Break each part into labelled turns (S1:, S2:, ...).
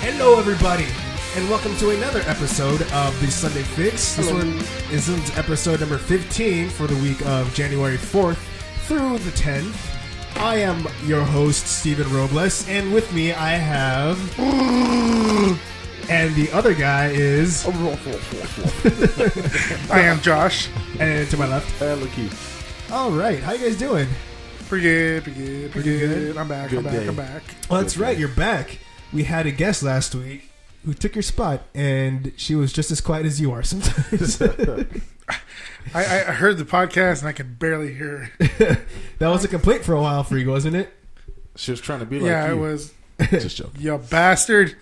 S1: Hello, everybody, and welcome to another episode of the Sunday Fix. This one is episode number 15 for the week of January 4th through the 10th. I am your host, Steven Robles, and with me I have... And the other guy is...
S2: I am Josh.
S1: And to my left...
S3: Lakeith.
S1: All right, how you guys doing?
S2: Pretty good. I'm back.
S1: Well, that's right, you're back. We had a guest last week who took your spot, and she was just as quiet as you are sometimes.
S2: I heard the podcast and I could barely hear.
S1: That was a complaint for a while for you, wasn't it?
S3: She was trying to be like
S2: Yeah,
S3: you.
S2: it was.
S3: Just joking.
S2: You bastard.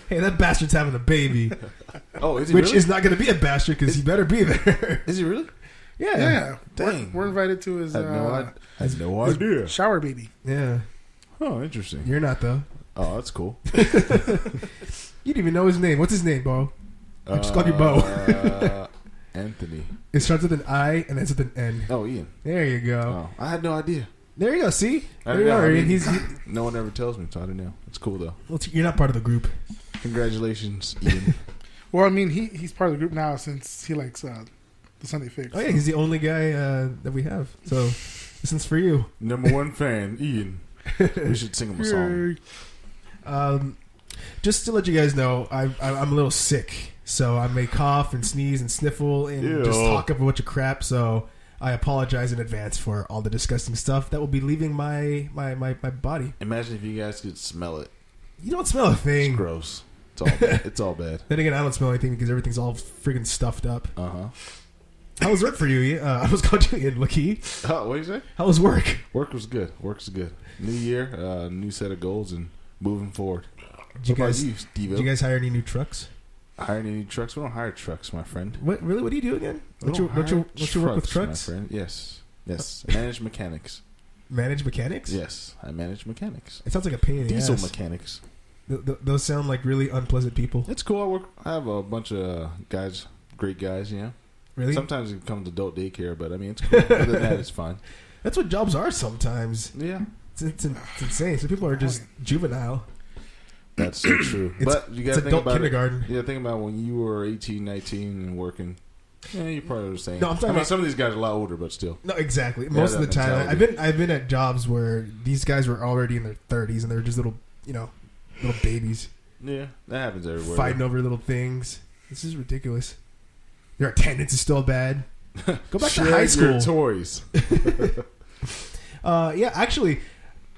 S1: Hey, that bastard's having a baby.
S3: Oh, is he
S1: Which
S3: really?
S1: is not going to be a bastard because he better be there.
S3: Is he really?
S2: Yeah.
S3: Dang.
S2: We're invited to his
S3: I had no idea.
S2: shower baby.
S1: Yeah.
S3: Oh, interesting.
S1: You're not, though.
S3: Oh, that's cool.
S1: You didn't even know his name. What's his name, Bo? I just called you Bo.
S3: Anthony.
S1: It starts with an I and ends with an N.
S3: Oh, Ian.
S1: There you go.
S3: Oh, I had no idea.
S1: There you go. See?
S3: I
S1: There you
S3: didn't know.
S1: are.
S3: I mean,
S1: He's,
S3: no one ever tells me, so I didn't know. It's cool, though.
S1: well, you're not part of the group.
S3: Congratulations, Ian.
S2: Well, I mean, he's part of the group now since he likes the Sunday Fix.
S1: Oh, yeah. He's the only guy that we have. So this one's for you.
S3: Number one fan, Ian. We should sing him a song.
S1: Just to let you guys know, I'm a little sick, so I may cough and sneeze and sniffle and
S3: Ew.
S1: just talk up a bunch of crap. So I apologize in advance for all the disgusting stuff that will be leaving my body.
S3: Imagine if you guys could smell it.
S1: You don't smell a thing.
S3: It's gross. It's all bad. It's all bad.
S1: Then again, I don't smell anything because everything's all freaking stuffed up.
S3: Uh-huh.
S1: How was work for you? I was calling you Ian Lucky.
S3: Oh, what did you say?
S1: How was work?
S3: Work was good. Work's good. New year, new set of goals, and moving forward.
S1: Did you
S3: What about
S1: guys
S3: you, Steve?
S1: Did you guys hire any new trucks?
S3: Hiring any trucks? We don't hire trucks, my friend.
S1: What really? What do you do again?
S3: We
S1: Don't you work with
S3: my
S1: trucks?
S3: friend. Yes. Yes. I manage mechanics.
S1: Manage mechanics?
S3: Yes. I manage mechanics.
S1: It sounds like a pain in the
S3: Diesel
S1: ass.
S3: mechanics.
S1: Those sound like really unpleasant people.
S3: It's cool. I have a bunch of guys, great guys, you know.
S1: Really?
S3: Sometimes it comes to adult daycare, but I mean, it's cool. Other than that, it's fine.
S1: That's what jobs are sometimes.
S3: Yeah.
S1: It's insane. Some people are just juvenile.
S3: That's so true. But you got
S1: It's
S3: to think
S1: adult
S3: about
S1: kindergarten.
S3: it. Yeah, think about when you were 18, 19 and working. Yeah, you're probably the same.
S1: No, I'm talking about-
S3: some of these guys are a lot older, but still.
S1: No, exactly. Most of the
S3: that
S1: time,
S3: mentality.
S1: I've been at jobs where these guys were already in their 30s and they're just little babies
S3: Yeah, that happens everywhere.
S1: fighting over little things. This is ridiculous. Their attendance is still bad. Go back to
S3: Shred
S1: high school.
S3: your toys.
S1: Yeah, actually,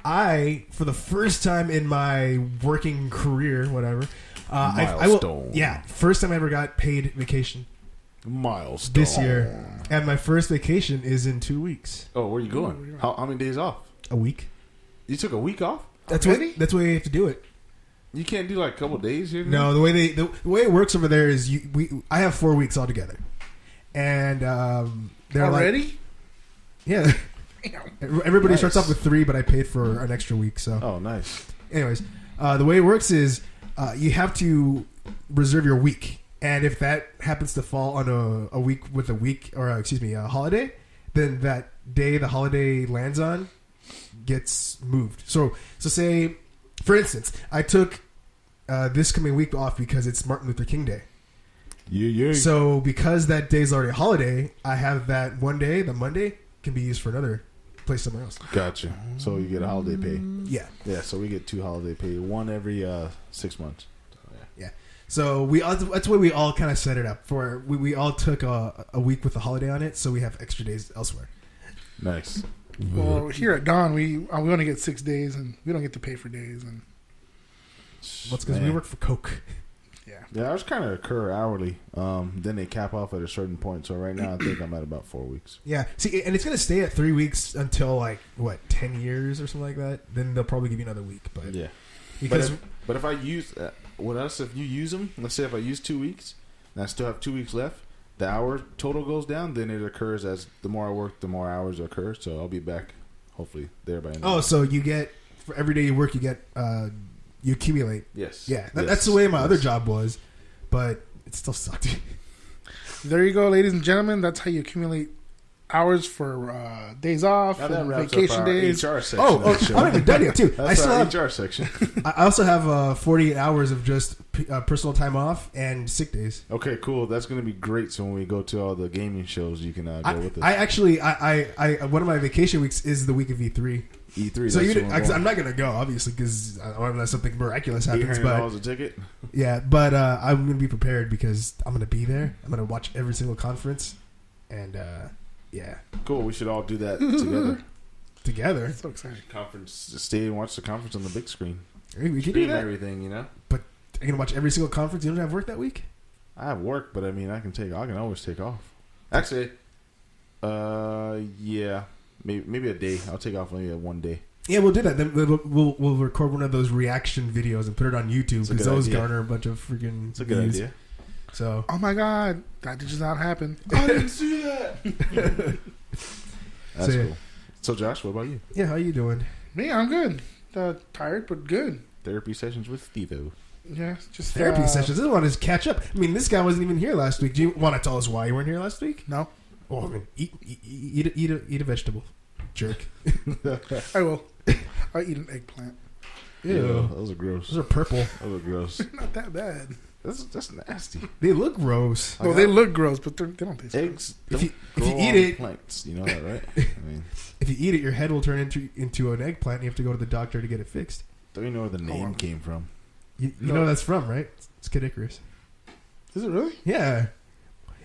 S1: for the first time in my working career, whatever,
S3: Milestone.
S1: first time I ever got paid vacation
S3: Milestone.
S1: this year, and my first vacation is in 2 weeks.
S3: Oh, where are you going? How many days off?
S1: A week.
S3: You took a week off?
S1: That's
S2: Already?
S1: that's the way you have to do it.
S3: You can't do like a couple days here?
S1: No, the way it works over there is I have 4 weeks altogether, and they're
S2: Already?
S1: like, yeah. Everybody
S3: Nice.
S1: starts off with 3, but I paid for an extra week. So,
S3: Oh, nice.
S1: anyways, the way it works is you have to reserve your week, and if that happens to fall on a week with a holiday, then that day the holiday lands on gets moved. So say, for instance, I took this coming week off because it's Martin Luther King Day.
S3: Yeah.
S1: So because that day's already a holiday, I have that one day, the Monday, can be used for another place somewhere else.
S3: Gotcha. So you get a holiday pay.
S1: Yeah.
S3: Yeah, so we get 2 holiday pay, one every 6 months.
S1: So that's the way we all kind of set it up. For we all took a week with a holiday on it, so we have extra days elsewhere.
S3: Nice.
S2: Well, here at Dawn, we only get 6 days, and we don't get to pay for days. And
S1: What's because we
S3: Man.
S1: work for Coke.
S3: Yeah, ours kind of occur hourly. Then they cap off at a certain point. So right now, I think I'm at about 4 weeks.
S1: Yeah. See, and it's gonna stay at 3 weeks until like 10 years or something like that. Then they'll probably give you another week. But
S3: Yeah.
S1: because
S3: But if I use with us, if you use them, let's say if I use 2 weeks and I still have 2 weeks left, the hour total goes down. Then it occurs as the more I work, the more hours occur. So I'll be back, hopefully, there by end.
S1: so you get for every day you work, you get you accumulate.
S3: Yes.
S1: Yeah,
S3: Yes.
S1: that's the way my other
S3: Yes.
S1: job was, but it still sucked.
S2: there you go, ladies and gentlemen. That's how you accumulate hours for days off
S3: Now that
S2: and
S3: wraps
S2: vacation
S3: up our
S2: days.
S3: HR section.
S1: Oh,
S3: of the show.
S1: I'm not even done yet, too.
S3: That's our HR section.
S1: I also have 48 hours of just personal time off and sick days.
S3: Okay, cool. That's going to be great. So when we go to all the gaming shows, you can go with us.
S1: I actually, one of my vacation weeks is the week of E3.
S3: E3.
S1: So
S3: that's
S1: I'm not gonna go, obviously, because I don't want to let something miraculous happens.
S3: $800
S1: But
S3: a ticket.
S1: yeah, but I'm gonna be prepared because I'm gonna be there. I'm gonna watch every single conference, and yeah,
S3: Cool. We should all do that together.
S1: together.
S2: That's so exciting.
S3: Conference. Stay and watch the conference on the big screen.
S1: We can do
S3: Stream
S1: that.
S3: everything, you know.
S1: Are you gonna watch every single conference? You don't have work that week?
S3: I have work, but I mean, I can always take off. Actually, yeah, maybe a day. I'll take off only one day.
S1: Yeah, we'll do that. Then we'll record one of those reaction videos and put it on YouTube
S3: It's a
S1: because
S3: good
S1: those
S3: idea.
S1: garner a bunch of freaking
S3: It's a good
S1: views.
S3: idea.
S1: So
S2: Oh my god, that did not happen.
S3: I didn't see that. That's
S1: So, yeah.
S3: cool. So, Josh, what about you?
S1: yeah, how you doing?
S2: Me, I'm good. Tired, but good.
S3: Therapy sessions with Steve-O.
S2: Yeah, just
S1: Therapy sessions. I want to catch up. I mean, this guy wasn't even here last week. Do you want to tell us why you weren't here last week?
S2: No,
S1: Oh, I mean, eat a vegetable, jerk.
S2: I will. I eat an eggplant.
S1: Ew.
S3: Those are gross.
S1: Those are purple.
S3: Those are gross.
S2: Not that bad.
S3: That's nasty.
S1: They look gross.
S2: Well, they look gross, but they don't taste good.
S3: Eggs.
S1: If you
S3: don't grow
S1: eat
S3: on
S1: it-
S3: plants. You know that, right? I mean,
S1: If you eat it, your head will turn into an eggplant. And you have to go to the doctor to get it fixed.
S3: don't you know where the name
S2: on.
S3: came from?
S1: You
S2: No.
S1: know where that's from, right? It's Kid Icarus.
S2: Is it really?
S1: Yeah.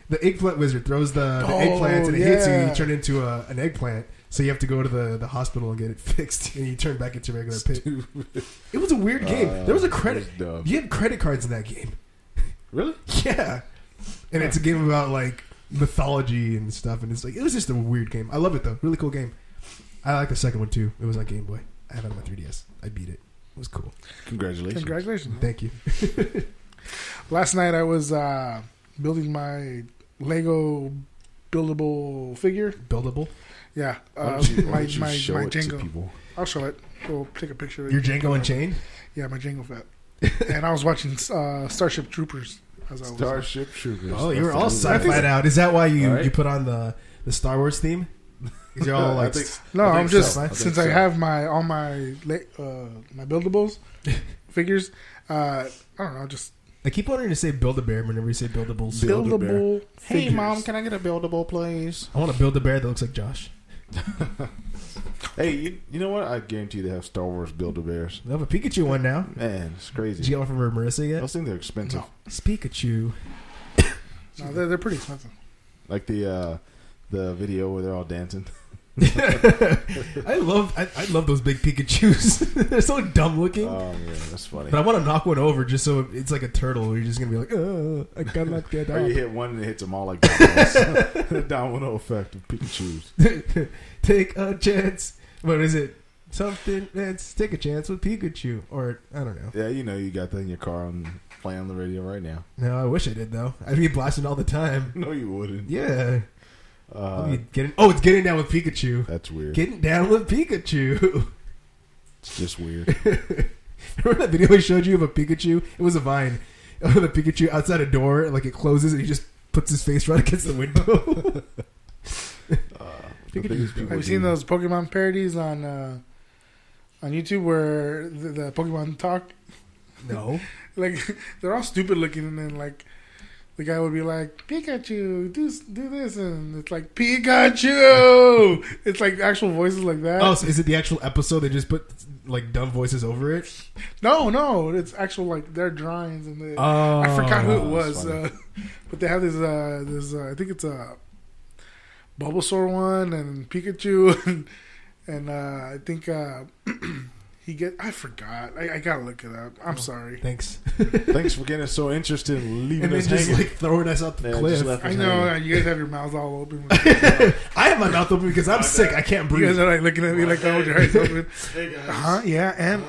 S1: The eggplant wizard throws the
S2: Oh,
S1: eggplant and it hits you.
S2: yeah.
S1: You turn into an eggplant. So you have to go to the hospital and get it fixed. And you turn back into a regular pit. It was a weird game. There was a credit.
S3: that was dumb.
S1: You had credit cards in that game.
S3: Really?
S1: Yeah. And it's a game about like mythology and stuff. And it's like, it was just a weird game. I love it though. Really cool game. I like the second one too. It was on Game Boy. I have it on my 3DS. I beat it. It was cool.
S3: Congratulations.
S2: Congratulations.
S1: Thank you.
S2: Last night I was building my Lego buildable figure.
S1: Buildable.
S2: Yeah,
S3: Why don't you
S2: my
S3: show it to
S2: Django.
S3: people?
S2: I'll show it. We'll take a picture of it.
S1: Your Django Unchained?
S2: Yeah, my Django Fett. And I was watching Starship Troopers. As I was,
S3: Starship Troopers.
S1: Oh, you were
S3: That's
S1: all
S3: the movie.
S1: sci-fi out. Is that why you,
S3: All right.
S1: you put on the Star Wars theme? Because you're all
S3: I
S1: like,
S3: think-
S2: No,
S3: I
S2: I'm
S3: think
S2: just
S3: so. I think
S2: since
S3: so.
S2: I have all my my buildables figures. I don't know, just
S1: I keep wanting to say Build-A-Bear whenever you say buildables.
S3: Build-A-Bear.
S2: buildable.
S3: Hey,
S2: figures.
S3: Mom, can I get a buildable, please?
S1: I want to build a bear that looks like Josh.
S3: Hey, you know what? I guarantee they have Star Wars Build-A-Bears.
S1: They have a Pikachu one now.
S3: Man, it's
S1: Did
S3: crazy.
S1: you get one from Marissa yet?
S3: Those things are expensive.
S2: No.
S1: Pikachu.
S2: No, they're pretty expensive.
S3: Like the video where they're all dancing.
S1: I love those big Pikachus. They're so dumb looking.
S3: Oh, yeah, that's funny.
S1: But I want to knock one over just so it's like a turtle where you're just going to be like, oh, I cannot get
S3: Or you
S1: out.
S3: hit one and it hits them all like dominoes. The domino effect of Pikachu's.
S1: Take a chance. What is it? Something. Let's take a chance with Pikachu. Or, I don't know.
S3: Yeah, you know you got that in your car and playing on the radio right now.
S1: No, I wish I did, though. I'd be blasting all the time.
S3: No, you wouldn't.
S1: Yeah. It's getting down with Pikachu.
S3: That's weird.
S1: Getting down with Pikachu.
S3: It's just weird.
S1: Remember that video I showed you of a Pikachu? It was a Vine. The Pikachu outside a door, like it closes, and he just puts his face right against the window.
S3: The biggest people
S2: Have you seen those Pokemon parodies on YouTube where the Pokemon talk?
S1: No.
S2: Like they're all stupid looking, and then like the guy would be like, "Pikachu, do this," and it's like Pikachu. It's like actual voices like that.
S1: Oh, so is it the actual episode? They just put like dumb voices over it?
S2: No, it's actual like their drawings, and they,
S1: Oh,
S2: I forgot who it
S3: that's
S2: was,
S3: funny.
S2: but they have this I think it's a Bulbasaur one and Pikachu, and I think I forgot. I gotta look it up. I'm sorry.
S1: Thanks.
S3: Thanks for getting us so interested in leaving
S1: And then
S3: us
S1: just
S3: hanging.
S1: like throwing us off the
S3: Yeah,
S1: cliff.
S3: just left
S2: I
S3: us
S2: know
S3: hanging.
S2: you guys have your mouths all open.
S1: I have my mouth open because I'm sick. I can't
S2: You guys
S1: breathe.
S2: are like looking at me like, "Oh, your eyes open."
S3: Hey guys.
S2: Huh? Yeah, and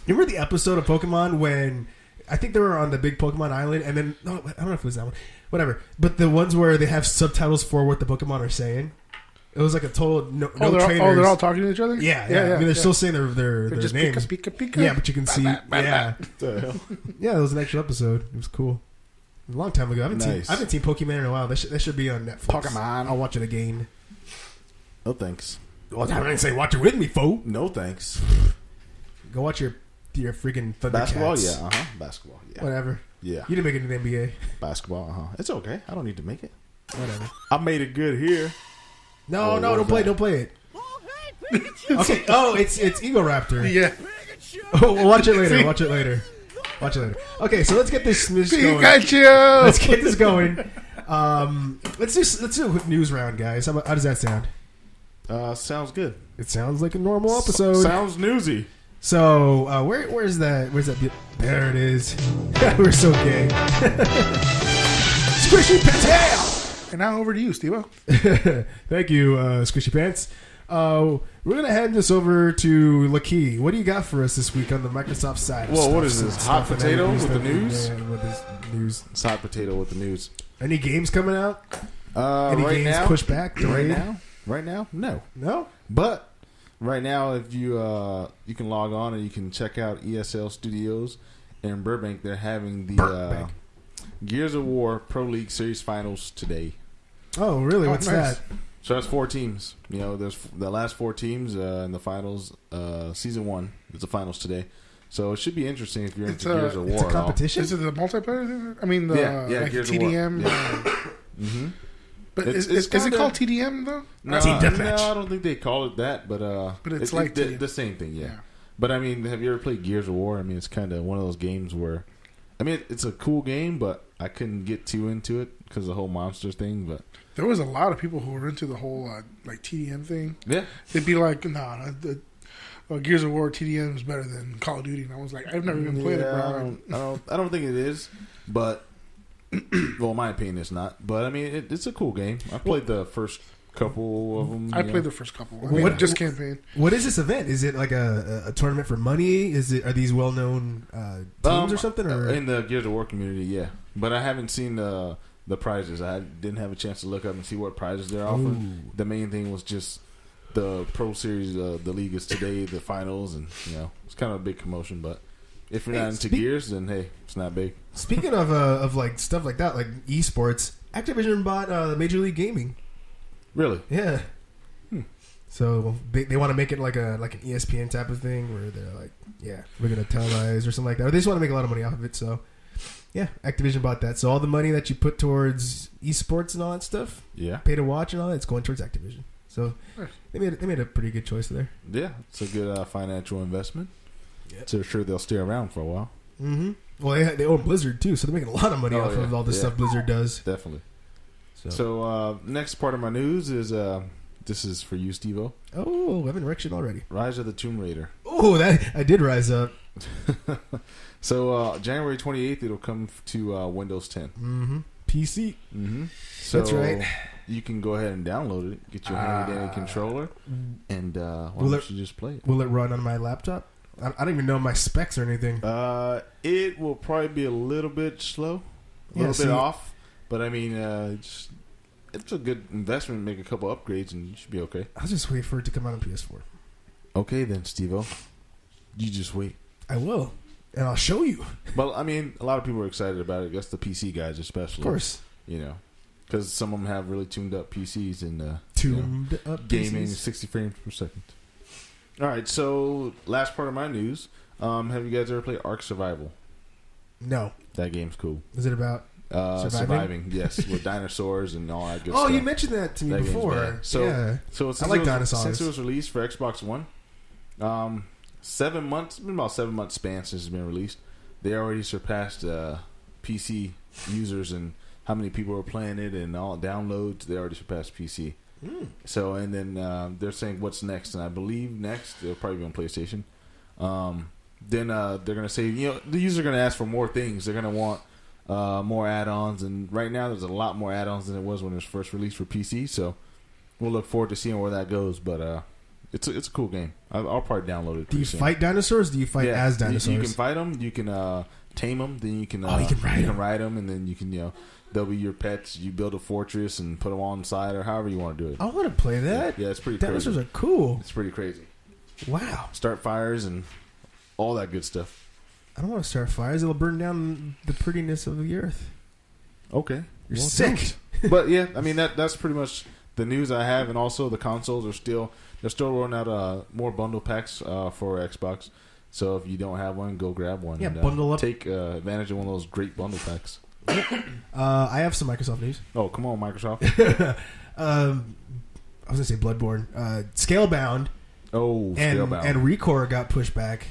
S1: You remember the episode of Pokemon when I think they were on the big Pokemon Island, and then no, I don't know if it was that one. Whatever. But the ones where they have subtitles for what the Pokemon are saying. It was like a total no trainers.
S2: they're all talking to each other.
S1: Yeah. I mean, they're still saying their
S2: They're just
S1: names.
S2: Pika, Pika.
S1: Yeah, but you can see. Yeah,
S3: What the hell?
S1: yeah. It was an actual episode. It was cool. A long time ago. I haven't
S3: Nice.
S1: seen Pokemon in a while. That should be on Netflix.
S3: Pokemon.
S1: I'll watch it again.
S3: No thanks.
S1: Well, I didn't say watch it with me, fool.
S3: No thanks.
S1: Go watch your freaking Thundercats.
S3: Basketball, yeah. Basketball, yeah.
S1: Whatever.
S3: Yeah.
S1: You didn't make it in the NBA.
S3: Basketball, It's okay. I don't need to make it.
S1: Whatever.
S3: I made it good here.
S1: No,
S3: Oh,
S1: no,
S3: what
S1: don't
S3: is
S1: play,
S3: that?
S1: don't play it. Okay. Oh, it's Eagle Raptor.
S2: Yeah.
S1: Oh, well, watch it later. Watch it later. Watch it later. Okay, so let's get this going.
S2: Pikachu!
S1: Let's get this going. Let's do a quick news round, guys. How does that sound?
S3: Sounds good.
S1: It sounds like a normal episode.
S3: Sounds newsy.
S1: So where's that? There it is. We're so gay. Squishy Patel.
S2: And now over to you, Steve-O.
S1: Thank you, Squishy Pants. We're gonna hand this over to Laquis. What do you got for us this week on the Microsoft side?
S3: Whoa, what is this? Hot potato with the news?
S1: Yeah, with this news.
S3: It's hot potato with the news.
S1: Any games coming out? Any
S3: right
S1: games
S3: now,
S1: pushed back? Delayed?
S3: right now, no.
S1: No.
S3: But right now, if you you can log on and you can check out ESL Studios in Burbank. They're having the Gears of War Pro League Series Finals today.
S1: Oh, really? What's
S2: nice.
S1: that?
S3: So that's 4 teams. You know, there's the last 4 teams in the finals. Season 1 is the finals today. So it should be interesting if you're
S2: It's
S3: into
S2: a-
S3: Gears of War.
S1: It's a
S3: at all.
S1: competition.
S2: Is it the multiplayer thing? I mean, the
S3: Yeah,
S2: like
S3: Gears of War.
S2: TDM.
S3: Yeah. Mm-hmm.
S2: But
S3: It's
S2: is it
S3: kinda-
S2: called TDM, though?
S3: No,
S1: Team Deathmatch.
S3: no, I don't think they call it that, but
S2: it's like
S3: the,
S2: TDM.
S3: the same thing, yeah.
S2: Yeah.
S3: But I mean, have you ever played Gears of War? I mean, it's kind of one of those games where, I mean, it's a cool game, but I couldn't get too into it because of the whole monsters thing. But
S2: There was a lot of people who were into the whole like TDM thing.
S3: yeah,
S2: They'd be like, "Nah, Gears of War TDM is better than Call of Duty." And I was like, "I've never even played it, bro."
S3: I don't think it is, but well, in my opinion, it's not. But I mean, it's a cool game. I played the first couple of them.
S2: I played the first couple. I mean,
S1: What-
S2: just campaign.
S1: What is this event? Is it like a tournament for money? Are these well known teams or something? Or
S3: in the Gears of War community, yeah. But I haven't seen the prizes. I didn't have a chance to look up and see what prizes they're offering.
S1: Ooh.
S3: The main thing was just the Pro Series. The league is today, the finals, and it's kind of a big commotion. But if you're
S1: Hey,
S3: not into Gears, then hey, it's not big.
S1: Speaking of like stuff like that, like esports, Activision bought Major League Gaming.
S3: Really?
S1: Yeah. So they want to make it like an ESPN type of thing where they're like, yeah, we're gonna televise or something like that. Or they just want to make a lot of money off of it. So yeah, Activision bought that. So all the money that you put towards esports and all that stuff,
S3: Yeah.
S1: pay to watch and all that, it's going towards Activision. So they made a pretty good choice there.
S3: Yeah, it's a good financial investment.
S1: Yeah.
S3: So sure they'll stay around for a while.
S1: Mm-hmm. Well, they own Blizzard too, so they're making a lot of money
S3: Oh,
S1: off of
S3: yeah.
S1: all the
S3: Yeah.
S1: stuff Blizzard does.
S3: Definitely.
S1: So,
S3: So next part of my news is this is for you, Steve-O.
S1: oh, I've been erection already.
S3: Rise of the Tomb Raider.
S1: Oh, that I did rise up.
S3: So January 28th, it'll come to Windows 10.
S1: Mm-hmm. PC.
S3: Mm-hmm. So
S1: That's right.
S3: You can go ahead and download it, get your handy-dandy controller, and why
S1: Will
S3: don't
S1: it-
S3: you just play it?
S1: Will it run on my laptop? I don't even know my specs or anything.
S3: It will probably be a little bit slow, a
S1: Yeah,
S3: little
S1: see-
S3: bit off, but I mean, it's a good investment. Make a couple upgrades, and you should be okay.
S1: I'll just wait for it to come out on PS4.
S3: Okay, then, Steve-O. You just wait.
S1: I will, and I'll show you.
S3: Well, I mean, a lot of people are excited about it. I guess the PC guys, especially.
S1: Of course,
S3: Because some of them have really tuned up PCs and
S1: tuned up
S3: gaming
S1: PCs.
S3: 60 frames per second. All right, so last part of my news. Have you guys ever played Ark Survival?
S1: No,
S3: That game's cool.
S1: is it about?
S3: Surviving, yes, with dinosaurs and all that good
S1: Oh,
S3: stuff.
S1: you mentioned that to me
S3: That game's
S1: before.
S3: bad. So-
S1: yeah,
S3: So since
S1: I like
S3: it was,
S1: dinosaurs.
S3: Since it was released for Xbox One, 7 months, been about 7 months span since it's been released. They already surpassed PC users and how many people are playing it and all downloads. They already surpassed PC. So and then they're saying what's next, and I believe next they'll probably be on PlayStation. Then they're gonna say the users are gonna ask for more things. They're gonna want more add-ons, and right now there's a lot more add-ons than it was when it was first released for PC. So we'll look forward to seeing where that goes. But it's a cool game. I'll probably download it.
S1: Do you
S3: pretty soon.
S1: fight dinosaurs? Do you fight as dinosaurs?
S3: You can fight them. You can tame them. Then you can
S1: you can ride 'em.
S3: them, and then you can they'll be your pets. You build a fortress and put them on the side, or however you want to do it.
S1: I want to play that.
S3: Yeah, it's pretty
S1: Dinosaurs
S3: crazy.
S1: are cool.
S3: It's pretty crazy.
S1: Wow.
S3: Start fires and all that good stuff.
S1: I don't want to start fires. It'll burn down the prettiness of the earth.
S3: Okay,
S1: You're
S3: Well,
S1: sick.
S3: don't. But yeah, I mean that's pretty much the news I have, and also the consoles they're still rolling out more bundle packs for Xbox. So if you don't have one, go grab one.
S1: Yeah,
S3: and,
S1: bundle up.
S3: Take advantage of one of those great bundle packs.
S1: I have some Microsoft news.
S3: Oh, come on, Microsoft.
S1: I was gonna say Bloodborne, Scalebound,
S3: Oh,
S1: and
S3: Scalebound.
S1: and Recore got pushed back.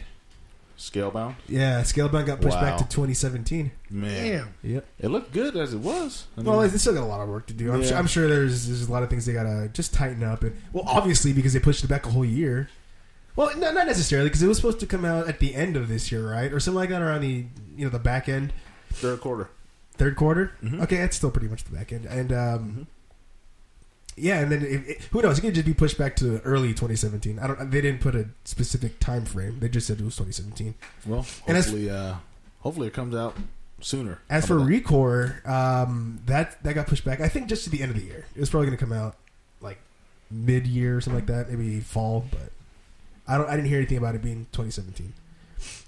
S3: Scalebound?
S1: Yeah, Scalebound got pushed back
S3: Wow.
S1: to 2017.
S3: Man.
S2: Damn.
S1: Yep.
S3: It looked good as it was. I
S1: Well,
S3: mean,
S1: they still got a lot of work to do.
S3: Yeah.
S1: I'm sure there's a lot of things they gotta just tighten up. And well, obviously because they pushed it back a whole year. Well, not necessarily because it was supposed to come out at the end of this year, right, or something like that, around the back end,
S3: third quarter.
S1: third quarter.
S3: Mhm.
S1: Okay, that's still pretty much the back end, and yeah, and then who knows? It could just be pushed back to early 2017. They didn't put a specific time frame. They just said it was 2017.
S3: Well,
S1: And as-
S3: hopefully it comes out sooner.
S1: As
S3: How
S1: for
S3: about that?
S1: Recore, that got pushed back. I think just to the end of the year. It was probably going to come out like mid-year or something like that, maybe fall. But I didn't hear anything about it being 2017.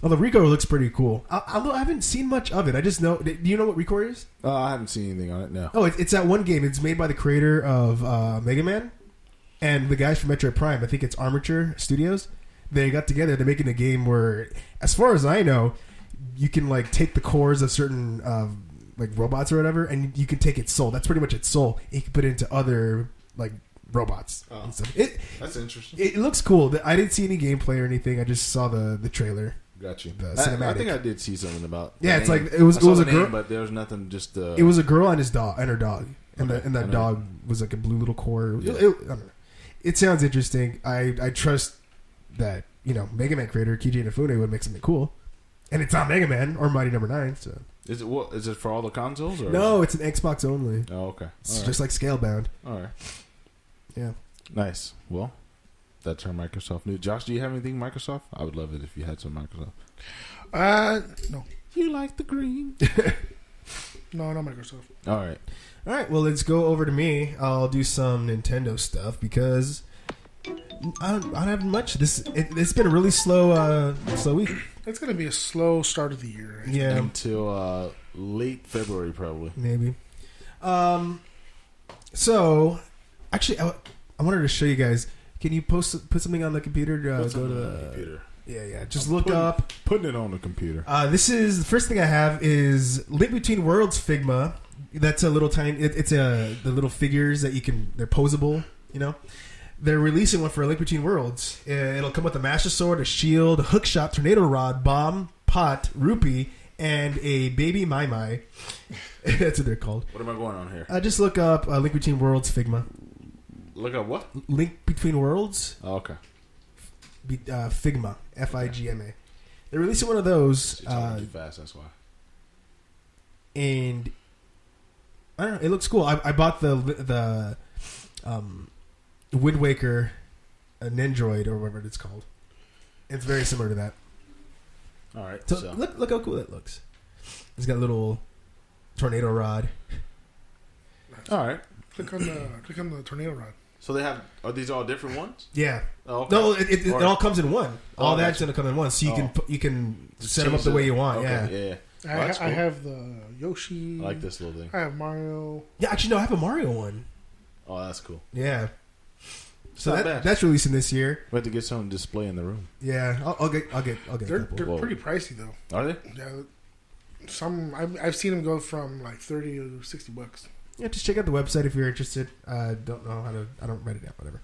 S1: Although Recore looks pretty cool. Although I haven't seen much of it. I just know. Do you know what Recore is?
S3: I haven't seen anything on it. No.
S1: Oh, it's that one game. It's made by the creator of Mega Man and the guys from Metroid Prime. I think it's Armature Studios. They got together. They're making a game where, as far as I know, you can like take the cores of certain like robots or whatever, and you can take its soul. That's pretty much its soul. You can put it into other like robots.
S3: Oh.
S1: And stuff.
S3: That's interesting.
S1: It looks cool. I didn't see any gameplay or anything. I just saw the trailer.
S3: Got you.
S1: The
S3: I
S1: cinematic.
S3: think I did see something about.
S1: Yeah,
S3: the
S1: it's
S3: name.
S1: like it was
S3: I saw
S1: a
S3: the
S1: girl.
S3: name, but there was nothing. Just
S1: It was a girl and his dog and her dog, and
S3: Okay.
S1: that
S3: I know.
S1: dog was like a blue little core.
S3: Yeah.
S1: I don't know. It sounds interesting. I trust that Mega Man creator Keiji Inafune would make something cool, and it's not Mega Man or Mighty Number 9. So
S3: Is it what? Is it for all the consoles? Or
S1: no, it's an Xbox only.
S3: Oh, okay.
S1: It's
S3: All right.
S1: just like Scalebound.
S3: All right.
S1: Yeah.
S3: Nice. Well, that's our Microsoft news. Josh, do you have anything Microsoft? I would love it if you had some Microsoft.
S2: No.
S3: You like the green?
S2: No, not Microsoft.
S3: All right.
S1: All right. Well, let's go over to me. I'll do some Nintendo stuff because I don't have much. It's been a really slow week.
S2: It's going to be a slow start of the year.
S1: Yeah.
S3: Until late February, probably.
S1: Maybe. So, actually, I wanted to show you guys. Can you put something on the computer?
S3: What's
S1: Go
S3: on
S1: to
S3: the computer?
S1: Yeah. Just look up.
S3: Putting it on the computer.
S1: This is the first thing I have is Link Between Worlds Figma. That's a little tiny. It's the little figures that you can. They're posable. They're releasing one for Link Between Worlds. It'll come with a Master Sword, a shield, a hook shot, tornado rod, bomb, pot, rupee, and a baby Mai Mai. That's what they're called.
S3: What am I going on here?
S1: Just look up Link Between Worlds Figma.
S3: Look at what?
S1: Link Between Worlds
S3: Oh, okay.
S1: Figma. Figma. They're releasing one of those.
S3: You're talking too fast. That's why.
S1: And I don't know. It looks cool. I bought the Wind Waker Nendroid or whatever it's called. It's very similar to that.
S3: All right.
S1: So,
S3: So,
S1: look how cool that looks. It's got a little tornado rod.
S3: all right.
S2: Click on the tornado rod.
S3: So they have. Are these all different ones?
S1: Yeah.
S3: Oh, okay.
S1: No, it
S3: Or-
S1: all comes in one. All
S3: Oh,
S1: that's
S3: gotcha.
S1: gonna come in one, so you can
S3: Just
S1: set them up
S3: change
S1: the way
S3: it.
S1: you want.
S3: Okay,
S1: Yeah.
S3: Oh, that's
S2: I
S3: cool.
S2: have the Yoshi.
S3: I like this little thing.
S2: I have Mario.
S1: Yeah. Actually, no. I have a Mario one.
S3: Oh, that's cool.
S1: Yeah. So
S3: Not bad.
S1: that's releasing this year.
S3: We have to get some display in the room.
S1: Yeah. I'll get a
S2: They're
S1: couple.
S3: Whoa.
S2: pretty pricey though.
S3: Are they?
S2: Yeah. Some I've seen them go from like $30 to $60.
S1: Yeah, just check out the website if you're interested. Don't know how to. I don't write it down. Whatever.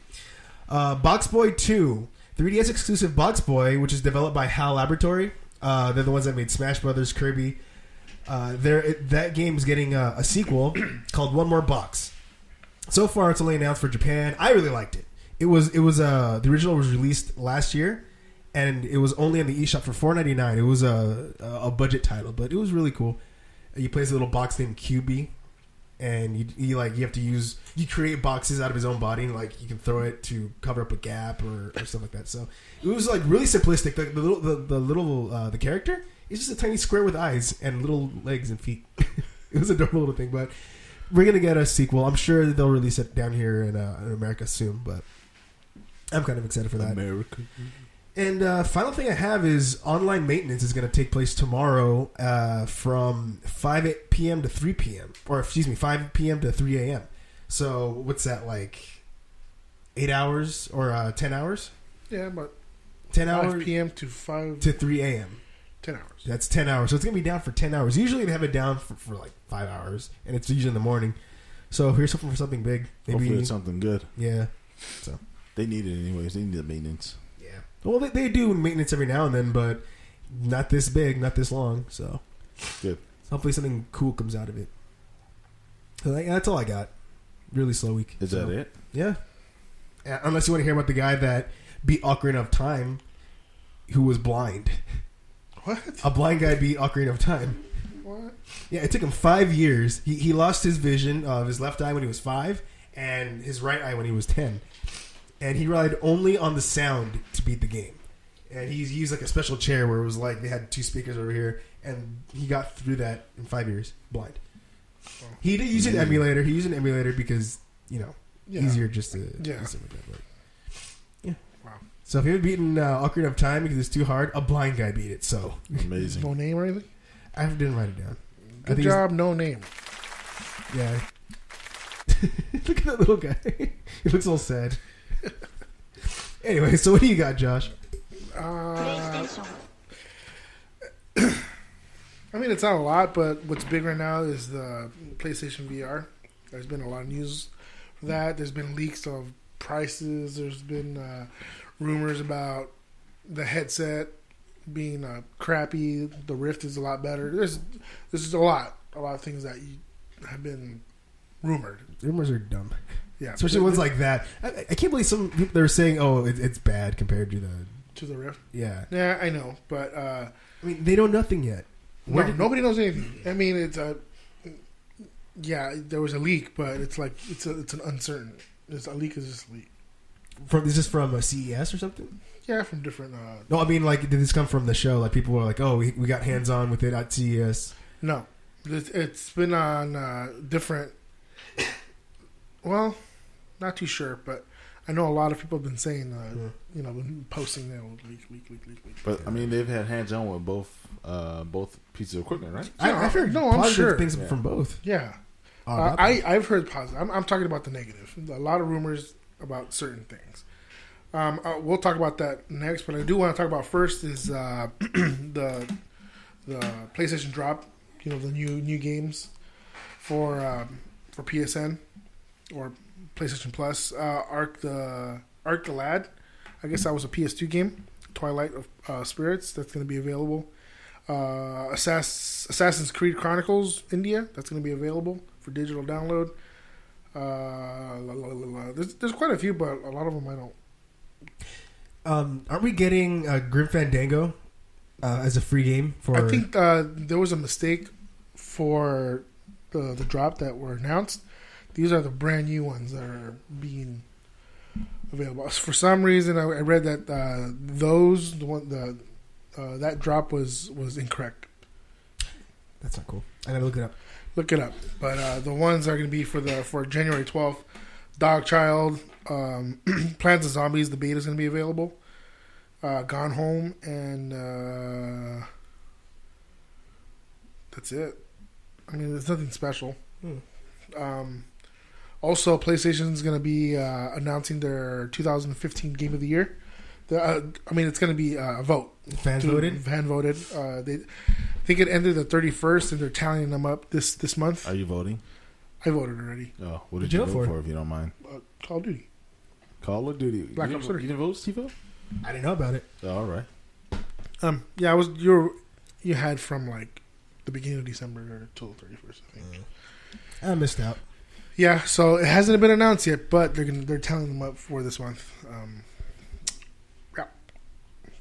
S1: Box Boy 2, 3DS exclusive Box Boy, which is developed by HAL Laboratory. They're the ones that made Smash Brothers, Kirby. That game is getting a sequel called One More Box. So far, it's only announced for Japan. I really liked it. It was the original was released last year, and it was only on the eShop for $4.99. It was a budget title, but it was really cool. You play as a little box named QB. And you have to you create boxes out of his own body, and like you can throw it to cover up a gap or stuff like that. So it was like really simplistic. Like the character is just a tiny square with eyes and little legs and feet. It was a adorable little thing. But we're gonna get a sequel. I'm sure they'll release it down here in America soon. But I'm kind of excited for that.
S3: America.
S1: And final thing I have is online maintenance is going to take place tomorrow from 5 p.m. to 3 p.m. Or, excuse me, 5 p.m. to 3 a.m. So what's that like? 8 hours or 10 hours?
S2: Yeah, but
S1: 10
S2: 5
S1: hours
S2: p.m. to 5
S1: to 3 a.m.
S2: 10 hours.
S1: That's 10 hours. So it's going to be down for 10 hours. Usually they have it down for like 5 hours, and it's usually in the morning. So here's something for something big. Maybe,
S3: Hopefully it's something good.
S1: Yeah.
S3: They need it anyways. They need the maintenance.
S1: Yeah. Well, they do maintenance every now and then, but not this big, not this long. So
S3: Good.
S1: hopefully something cool comes out of it. So that's all I got. Really slow week.
S3: Is that it?
S1: Yeah. Unless you want to hear about the guy that beat Ocarina of Time, who was blind.
S2: What?
S1: A blind guy beat Ocarina of Time.
S2: What?
S1: Yeah, it took him 5 years. He lost his vision of his left eye when he was 5 and his right eye when he was 10. And he relied only on the sound to beat the game. And he used like a special chair where it was like they had 2 speakers over here, and he got through that in 5 years, blind. He did use an emulator. He used an emulator because, easier just to do something like that. But, yeah.
S2: Wow.
S1: So if he had beaten Ocarina of Time because it's too hard, a blind guy beat it. So
S3: Amazing.
S2: No name or anything?
S1: I didn't write it down.
S2: Good job, no name.
S1: Yeah. Look at that little guy. He looks all sad. Anyway, so what do you got, Josh?
S2: I mean, it's not a lot, but what's big right now is the PlayStation VR. There's been a lot of news for that. There's been leaks of prices. There's been rumors about the headset being crappy. The Rift is a lot better. There's a lot of things that have been rumored.
S1: Rumors are dumb.
S2: Yeah,
S1: Especially ones like that. I can't believe some people they're saying, "Oh, it's bad compared to the
S2: Rift."
S1: Yeah.
S2: Yeah, I know, but
S1: I mean, they know nothing yet.
S2: Nobody knows anything. I mean, it's there was a leak, but it's like it's an uncertain. A leak is just a leak.
S1: Is this from a CES or something?
S2: Yeah, from different.
S1: No, I mean, like, did this come from the show? Like, people were like, "Oh, we got hands on with it at CES."
S2: No, it's been on different. Well, not too sure, but I know a lot of people have been saying, been posting that leak.
S3: But I mean, they've had hands on with both pieces of equipment, right?
S1: I've heard
S2: I'm sure
S1: things from both.
S2: Yeah, I've heard positive. I'm talking about the negative. A lot of rumors about certain things. We'll talk about that next, but I do want to talk about first is the PlayStation Drop. The new games for PSN or PlayStation Plus. Ark the Lad. I guess that was a PS2 game. Twilight of Spirits. That's going to be available. Assassin's Creed Chronicles India. That's going to be available for digital download. There's quite a few, but a lot of them I don't.
S1: Aren't we getting Grim Fandango as a free game?
S2: I think there was a mistake for the drop that were announced. These are the brand new ones that are being available. For some reason, I read that that drop was incorrect.
S1: That's not cool. I gotta look it up.
S2: Look it up. But the ones are going to be for January 12th. Dogchild, Plants and Zombies. The beta is going to be available. Gone Home, and that's it. I mean, there's nothing special. Also, PlayStation is going to be announcing their 2015 Game of the Year. It's going to be a vote.
S1: Fan voted.
S2: I think it ended the 31st, and they're tallying them up this month.
S3: Are you voting?
S2: I voted already.
S3: Oh, what did you vote for, if you don't mind?
S2: Call of Duty.
S3: Call of Duty.
S2: Black Ops 3.
S3: You didn't vote, Steve-O?
S1: I didn't know about it.
S3: Oh, all right.
S2: Yeah, you had from like the beginning of December till the 31st, I think.
S1: I missed out.
S2: Yeah, so it hasn't been announced yet, but they're telling them up for this month. Yeah,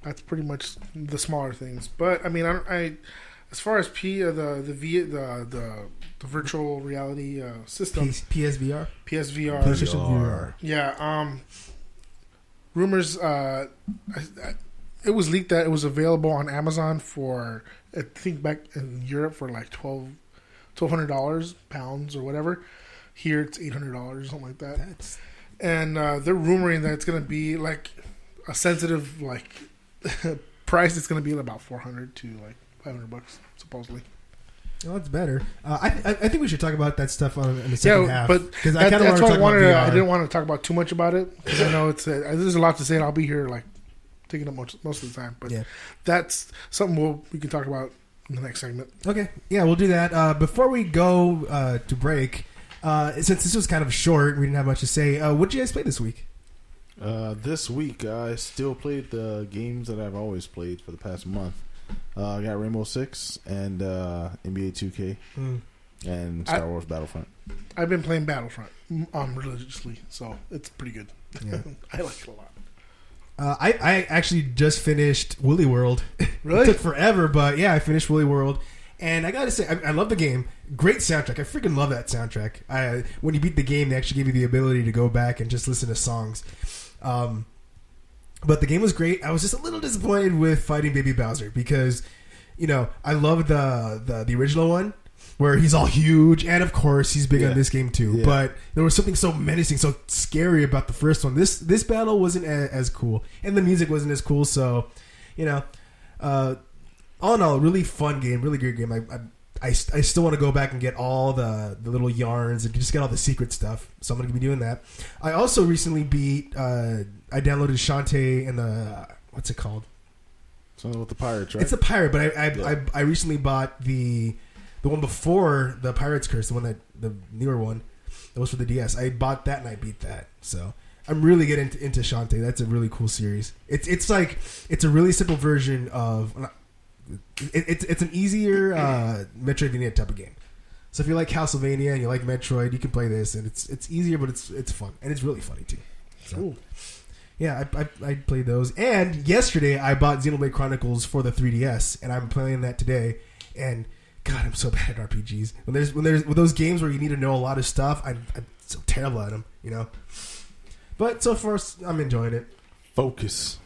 S2: that's pretty much the smaller things. But I mean, as far as the virtual reality system,
S1: PSVR,
S2: PlayStation
S1: VR.
S2: Yeah. Rumors. It was leaked that it was available on Amazon for, I think, back in Europe for like $1,200 pounds or whatever. Here it's $800 or something like that. And they're rumoring that it's going to be like a sensitive price. It's going to be about $400 to like $500 supposedly.
S1: Oh, that's better. I think we should talk about that stuff in the second half.
S2: but
S1: because I kind of
S2: that's
S1: want
S2: what
S1: to talk about VR.
S2: I didn't want to talk about too much about it because I know there's a lot to say, and I'll be here like taking up most of the time. But that's something we can talk about in the next segment.
S1: Okay, yeah, we'll do that. Before we go to break, since this was kind of short, we didn't have much to say. What did you guys play this week?
S3: This week, I still played the games that I've always played for the past month. I got Rainbow Six and NBA 2K and Star Wars Battlefront.
S2: I've been playing Battlefront religiously, so it's pretty good.
S1: Yeah.
S2: I like it a lot.
S1: I actually just finished Woolly World.
S2: Really?
S1: It took forever, but yeah, I finished Woolly World. And I gotta say, I love the game. Great soundtrack. I freaking love that soundtrack. When you beat the game, they actually give you the ability to go back and just listen to songs. But the game was great. I was just a little disappointed with fighting Baby Bowser because, I love the original one where he's all huge, and of course he's big on this game too. Yeah. But there was something so menacing, so scary about the first one. This battle wasn't as cool, and the music wasn't as cool. So, all in all, a really fun game, really good game. I still want to go back and get all the little yarns and just get all the secret stuff. So I'm going to be doing that. I also recently beat. I downloaded Shantae and the what's it called?
S3: Something with the pirates, right?
S1: It's a pirate, but I recently bought the one before the Pirate's Curse, the newer one that was for the DS. I bought that and I beat that. So I'm really getting into Shantae. That's a really cool series. It's a really simple version of. It's an easier Metroidvania type of game. So if you like Castlevania and you like Metroid, you can play this, and it's easier, but it's fun and it's really funny too. So,
S2: cool.
S1: Yeah, I played those, and yesterday I bought Xenoblade Chronicles for the 3DS, and I'm playing that today. And God, I'm so bad at RPGs. When there's those games where you need to know a lot of stuff, I'm so terrible at them, But so far, I'm enjoying it.
S3: Focus.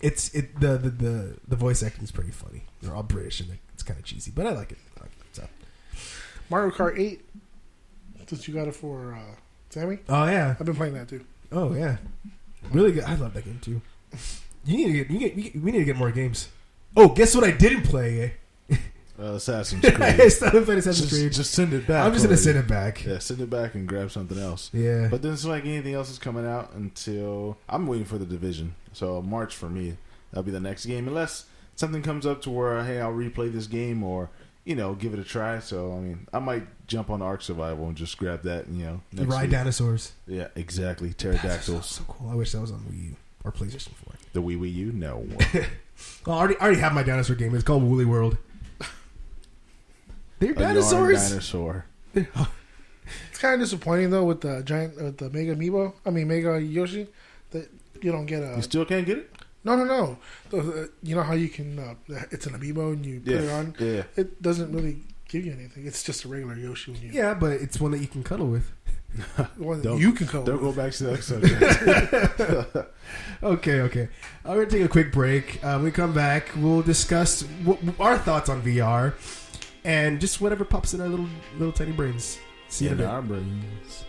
S1: The voice acting is pretty funny. They're all British and it's kind of cheesy, but I like it. So.
S2: Mario Kart 8. Since you got it for Sammy.
S1: Oh yeah,
S2: I've been playing that too.
S1: Oh yeah, really good. I love that game too. We need to get more games. Oh, guess what? I didn't play.
S3: Assassin's Creed.
S1: I started playing Assassin's Creed.
S3: Just send it back.
S1: I'm just gonna send it back.
S3: Yeah, send it back and grab something else.
S1: Yeah.
S3: But then it's like anything else is coming out until I'm waiting for The Division. So March for me, that'll be the next game, unless something comes up to where hey, I'll replay this game or give it a try. So I mean, I might jump on Ark Survival and just grab that. Next
S1: ride
S3: week.
S1: Dinosaurs.
S3: Yeah, exactly. Pterodactyls.
S1: So cool. I wish that was on Wii U or PlayStation 4.
S3: The Wii U? No.
S1: Well, I already have my dinosaur game. It's called Woolly World. They're dinosaurs.
S3: Dinosaur.
S2: It's kind of disappointing though with the Mega Amiibo. I mean Mega Yoshi that you don't get a.
S3: You still can't get it?
S2: No. You know how you can? It's an Amiibo and you put it on.
S3: Yeah.
S2: It doesn't really give you anything. It's just a regular Yoshi.
S1: Yeah, but it's one that you can cuddle with.
S2: One that you can cuddle.
S3: Don't go back to that subject.
S1: Okay. I'm gonna take a quick break. When we come back, we'll discuss our thoughts on VR. And just whatever pops in our little tiny brains. See you in a bit.
S3: Our brains.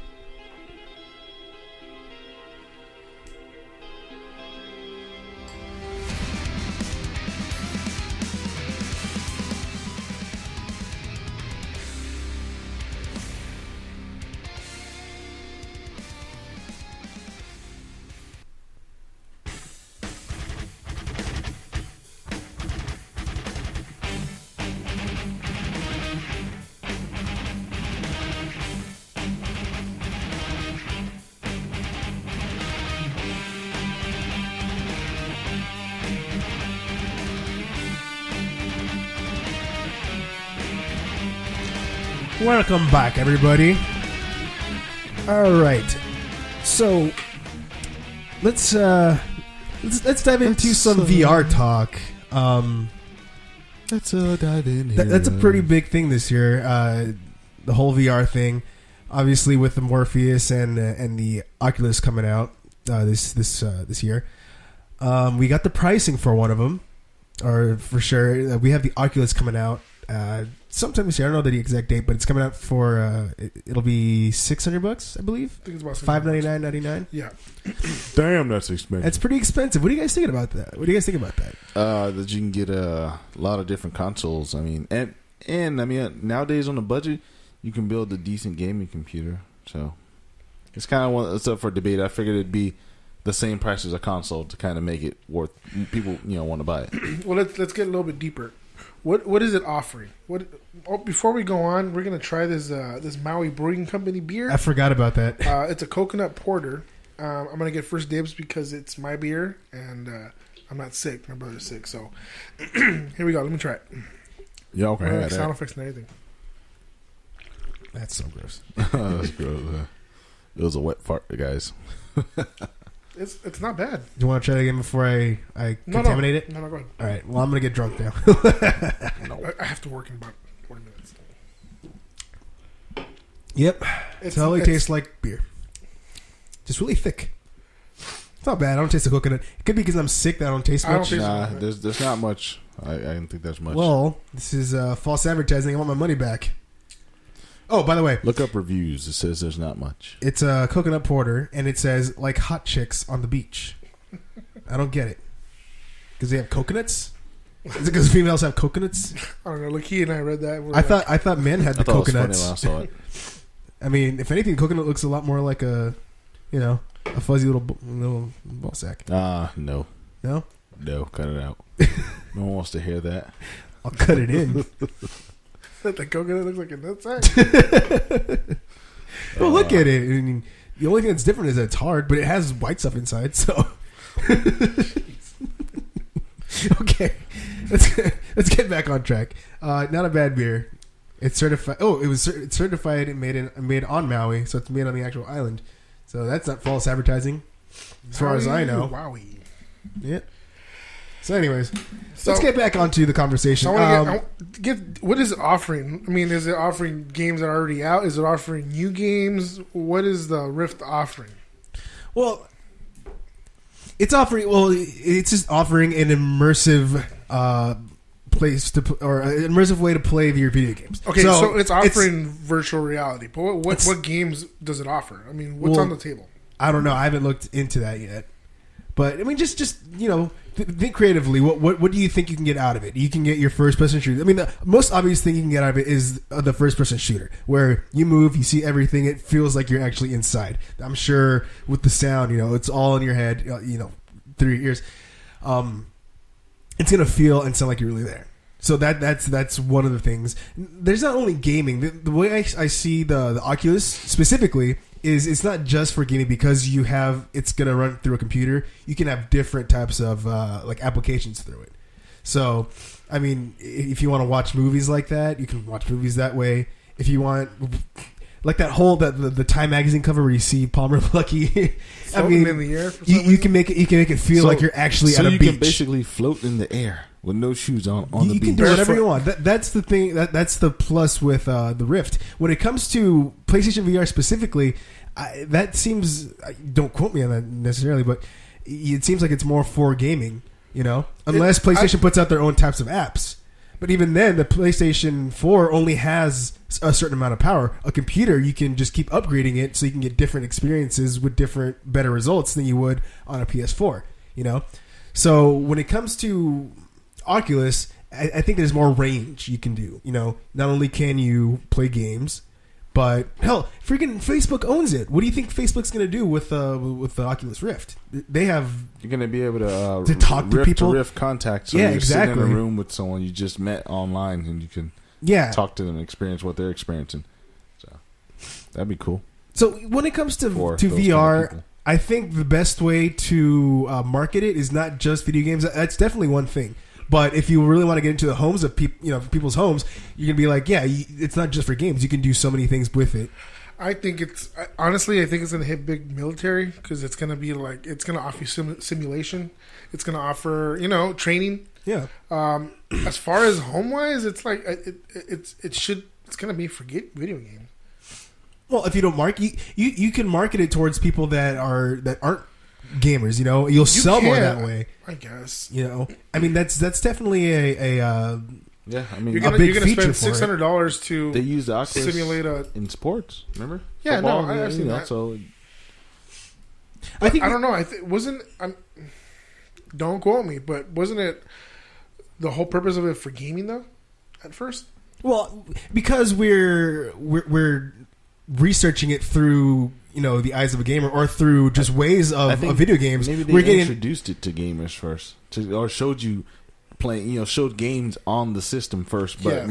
S1: Welcome back, everybody. All right, so let's dive into some VR talk.
S3: Let's dive in here.
S1: That's a pretty big thing this year. The whole VR thing, obviously with the Morpheus and the Oculus coming out this year. We got the pricing for one of them, or for sure we have the Oculus coming out. Sometime this year. I don't know the exact date, but it's coming out for it'll be $600, I believe.
S2: I think it's about
S1: $599.99.
S2: Yeah.
S3: Damn, that's expensive.
S1: That's pretty expensive. What are you guys thinking about that?
S3: That you can get a lot of different consoles. I mean, and And I mean, nowadays on a budget, you can build a decent gaming computer. So it's kind of one. It's up for debate. I figured it'd be the same price as a console to kind of make it worth people, want to buy it.
S2: Well, let's get a little bit deeper. What is it offering? Before we go on, we're gonna try this Maui Brewing Company beer.
S1: I forgot about that.
S2: It's a coconut porter. I'm gonna get first dibs because it's my beer and I'm not sick. My brother's sick, so here we go. Let me try it.
S3: Yeah, okay.
S2: Sound effects and everything.
S1: That's so gross.
S3: That's gross. It was a wet fart, guys.
S2: It's not bad.
S1: Do you want to try it again before I contaminate it?
S2: No, go ahead.
S1: All right. Well, I'm gonna get drunk now.
S2: I have to work in about 40 minutes.
S1: Yep. It totally tastes like beer. Just really thick. It's not bad. I don't taste the coconut. It could be because I'm sick that I don't taste much.
S3: There's not much. I didn't think there's much.
S1: Well, this is false advertising. I want my money back. Oh, by the way,
S3: look up reviews. It says there's not much.
S1: It's a coconut porter, and it says like hot chicks on the beach. I don't get it. Because they have coconuts? Is it because females have coconuts?
S2: I don't know. Like he and I read that.
S1: I thought men had the coconuts.
S3: It was funny when I saw it.
S1: I mean, if anything, coconut looks a lot more like a fuzzy little ball sack.
S3: No.
S1: No?
S3: No, cut it out. No one wants to hear that.
S1: I'll cut it in.
S2: The coconut looks like a nutsack.
S1: Well, look at it. I mean, the only thing that's different is that it's hard, but it has white stuff inside. So, okay, let's get back on track. Not a bad beer. It's certified. Oh, it's certified and made on Maui, so it's made on the actual island. So that's not false advertising, as far as I know.
S2: Wowie.
S1: Yeah. So, anyways, let's get back onto the conversation.
S2: What is it offering? I mean, is it offering games that are already out? Is it offering new games? What is the Rift offering?
S1: Well, it's just offering an immersive place or an immersive way to play your video games.
S2: Okay, so it's offering virtual reality. But what games does it offer? I mean, what's on the table?
S1: I don't know. I haven't looked into that yet. But I mean, just think creatively. What do you think you can get out of it? You can get your first person shooter. I mean, the most obvious thing you can get out of it is the first person shooter, where you move, you see everything. It feels like you're actually inside. I'm sure with the sound, it's all in your head, through your ears. It's gonna feel and sound like you're really there. So that's one of the things. There's not only gaming. The way I see the Oculus specifically is it's not just for gaming because it's going to run through a computer. You can have different types of applications through it. So, I mean, if you want to watch movies like that, you can watch movies that way. If you want, like that whole the Time magazine cover where you see Palmer Luckey, I mean,
S2: in the air.
S1: You can make it feel like you're actually at a beach.
S3: So you can basically float in the air with no shoes on the beach.
S1: You can do whatever you want. That's the thing. That's the plus with the Rift. When it comes to PlayStation VR specifically, that seems. Don't quote me on that necessarily, but it seems like it's more for gaming. Unless PlayStation puts out their own types of apps. But even then, the PlayStation 4 only has a certain amount of power. A computer, you can just keep upgrading it so you can get different experiences with better results than you would on a PS4. So when it comes to Oculus, I think there's more range you can do. Not only can you play games, but hell, freaking Facebook owns it. What do you think Facebook's going to do with the Oculus Rift? You're
S3: going to be able to
S1: talk to people,
S3: to Rift contact. So you're sitting in a room with someone you just met online, and you can talk to them and experience what they're experiencing. So that'd be cool.
S1: So when it comes to VR, kind of I think the best way to market it is not just video games. That's definitely one thing. But if you really want to get into the homes of people's homes, you're gonna be like, it's not just for games. You can do so many things with it.
S2: I think it's gonna hit big military because it's gonna be like it's gonna offer you simulation. It's gonna offer training.
S1: Yeah.
S2: As far as home wise, it's like it's gonna be for video game.
S1: Well, if you don't market, you can market it towards people that aren't gamers. You'll sell more that way.
S2: I guess.
S1: I mean that's definitely a
S3: I mean,
S2: you're gonna spend $600 to
S3: they use the Oculus
S2: simulate
S3: in sports. Remember?
S2: Yeah,
S3: football,
S2: no, I've seen that.
S3: So
S2: I don't know. Don't quote me, but wasn't it the whole purpose of it for gaming though? At first.
S1: Well, because we're researching it through the eyes of a gamer or through just ways of video games.
S3: Maybe they introduced it to gamers first, or showed you playing. Showed games on the system first, but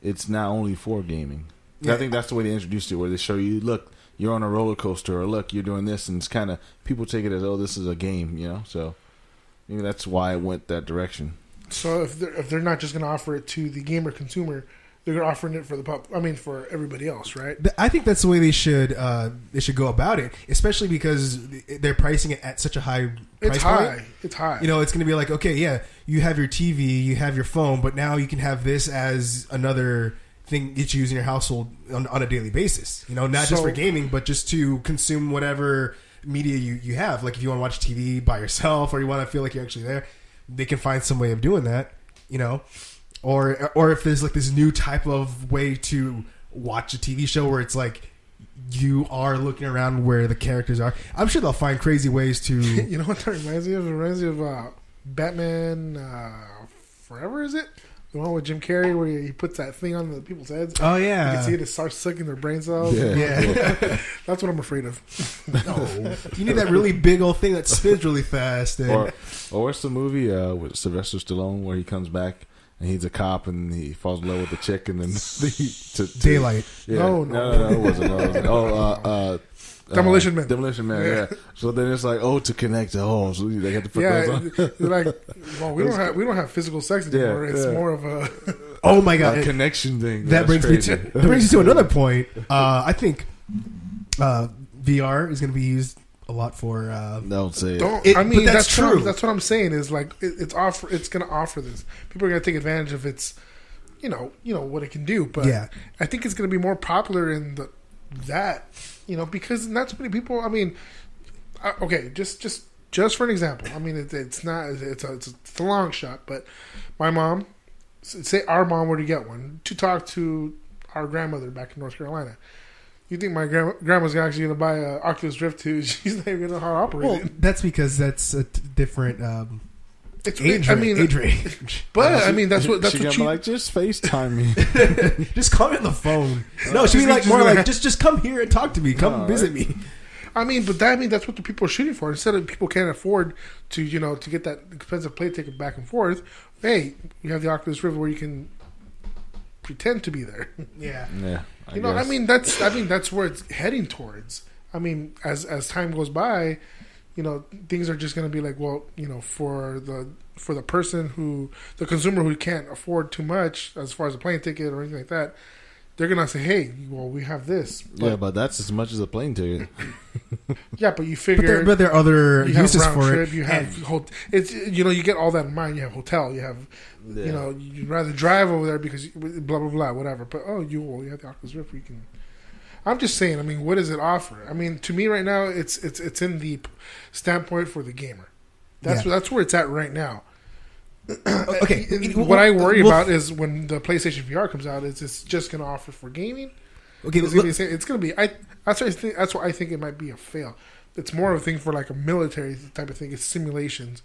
S3: it's not only for gaming. Yeah. I think that's the way they introduced it, where they show you, look, you're on a roller coaster, or look, you're doing this, and it's kind of people take it as, oh, this is a game, So maybe that's why it went that direction.
S2: So if they're not just going to offer it to the gamer consumer, they're offering it for for everybody else, right?
S1: I think that's the way they should go about it, especially because they're pricing it at such a high price point.
S2: It's high.
S1: It's going to be like, okay, yeah, you have your TV, you have your phone, but now you can have this as another thing that you use in your household on a daily basis. Not just for gaming, but just to consume whatever media you have. Like if you want to watch TV by yourself, or you want to feel like you're actually there, they can find some way of doing that. Or if there's like this new type of way to watch a TV show where it's like you are looking around where the characters are, I'm sure they'll find crazy ways to.
S2: You know what that reminds me of? It reminds me of Batman Forever, is it? The one with Jim Carrey where he puts that thing on the people's heads.
S1: Oh, yeah.
S2: You can see it starts sucking their brain cells.
S1: Yeah.
S2: That's what I'm afraid of.
S1: No. You need that really big old thing that spins really fast. And...
S3: Or what's the movie with Sylvester Stallone where he comes back and he's a cop and he falls in love with the chick and then
S1: Daylight.
S3: Yeah.
S2: No,
S3: it wasn't.
S2: Demolition Man.
S3: Demolition Man, yeah. So then it's like, to connect. So they have to put those on.
S2: They're like, well, we don't have physical sex anymore. It's more of a
S1: oh my god,
S3: a connection thing.
S1: That brings me to another point. I think VR is going to be used a lot for.
S3: Don't say it.
S1: But that's true.
S2: That's what I'm saying. Is like it's going to offer this. People are going to take advantage of its, what it can do. But I think it's going to be more popular in that. Because not so many people. I mean, okay, just for an example. I mean, it's a long shot, but my mom, say our mom were to get one to talk to our grandmother back in North Carolina. You think my grandma's actually going to buy an Oculus Rift 2? She's not even going to know how to operate it.
S1: That's because that's a different age range.
S2: But I mean, that's
S3: she
S2: what
S3: she like. Just FaceTime me.
S1: Just call me on the phone. No, she'd be like more like just come here and talk to me. Come visit me.
S2: I mean, that's what the people are shooting for. Instead of people can't afford to to get that expensive plane ticket back and forth. Hey, you have the Oculus Rift where you can pretend to be there.
S1: Yeah.
S2: I mean that's where it's heading towards. I mean, as time goes by, things are just going to be like, well, for the person the consumer who can't afford too much as far as a plane ticket or anything like that, they're going to say, hey, well, we have this.
S3: But that's as much as a plane ticket.
S2: Yeah, but you figure,
S1: but there are other uses for
S2: trip,
S1: it.
S2: You have you get all that in mind. You have hotel. You have you'd rather drive over there because blah blah blah whatever. But you have the Oculus Rift where you can. I'm just saying. I mean, what does it offer? I mean, to me right now, it's in the standpoint for the gamer. That's where it's at right now.
S1: Okay.
S2: What I worry about is when the PlayStation VR comes out, it's just going to offer for gaming.
S1: Okay,
S2: it's going to be. That's why I think it might be a fail. It's more of a thing for like a military type of thing. It's simulations,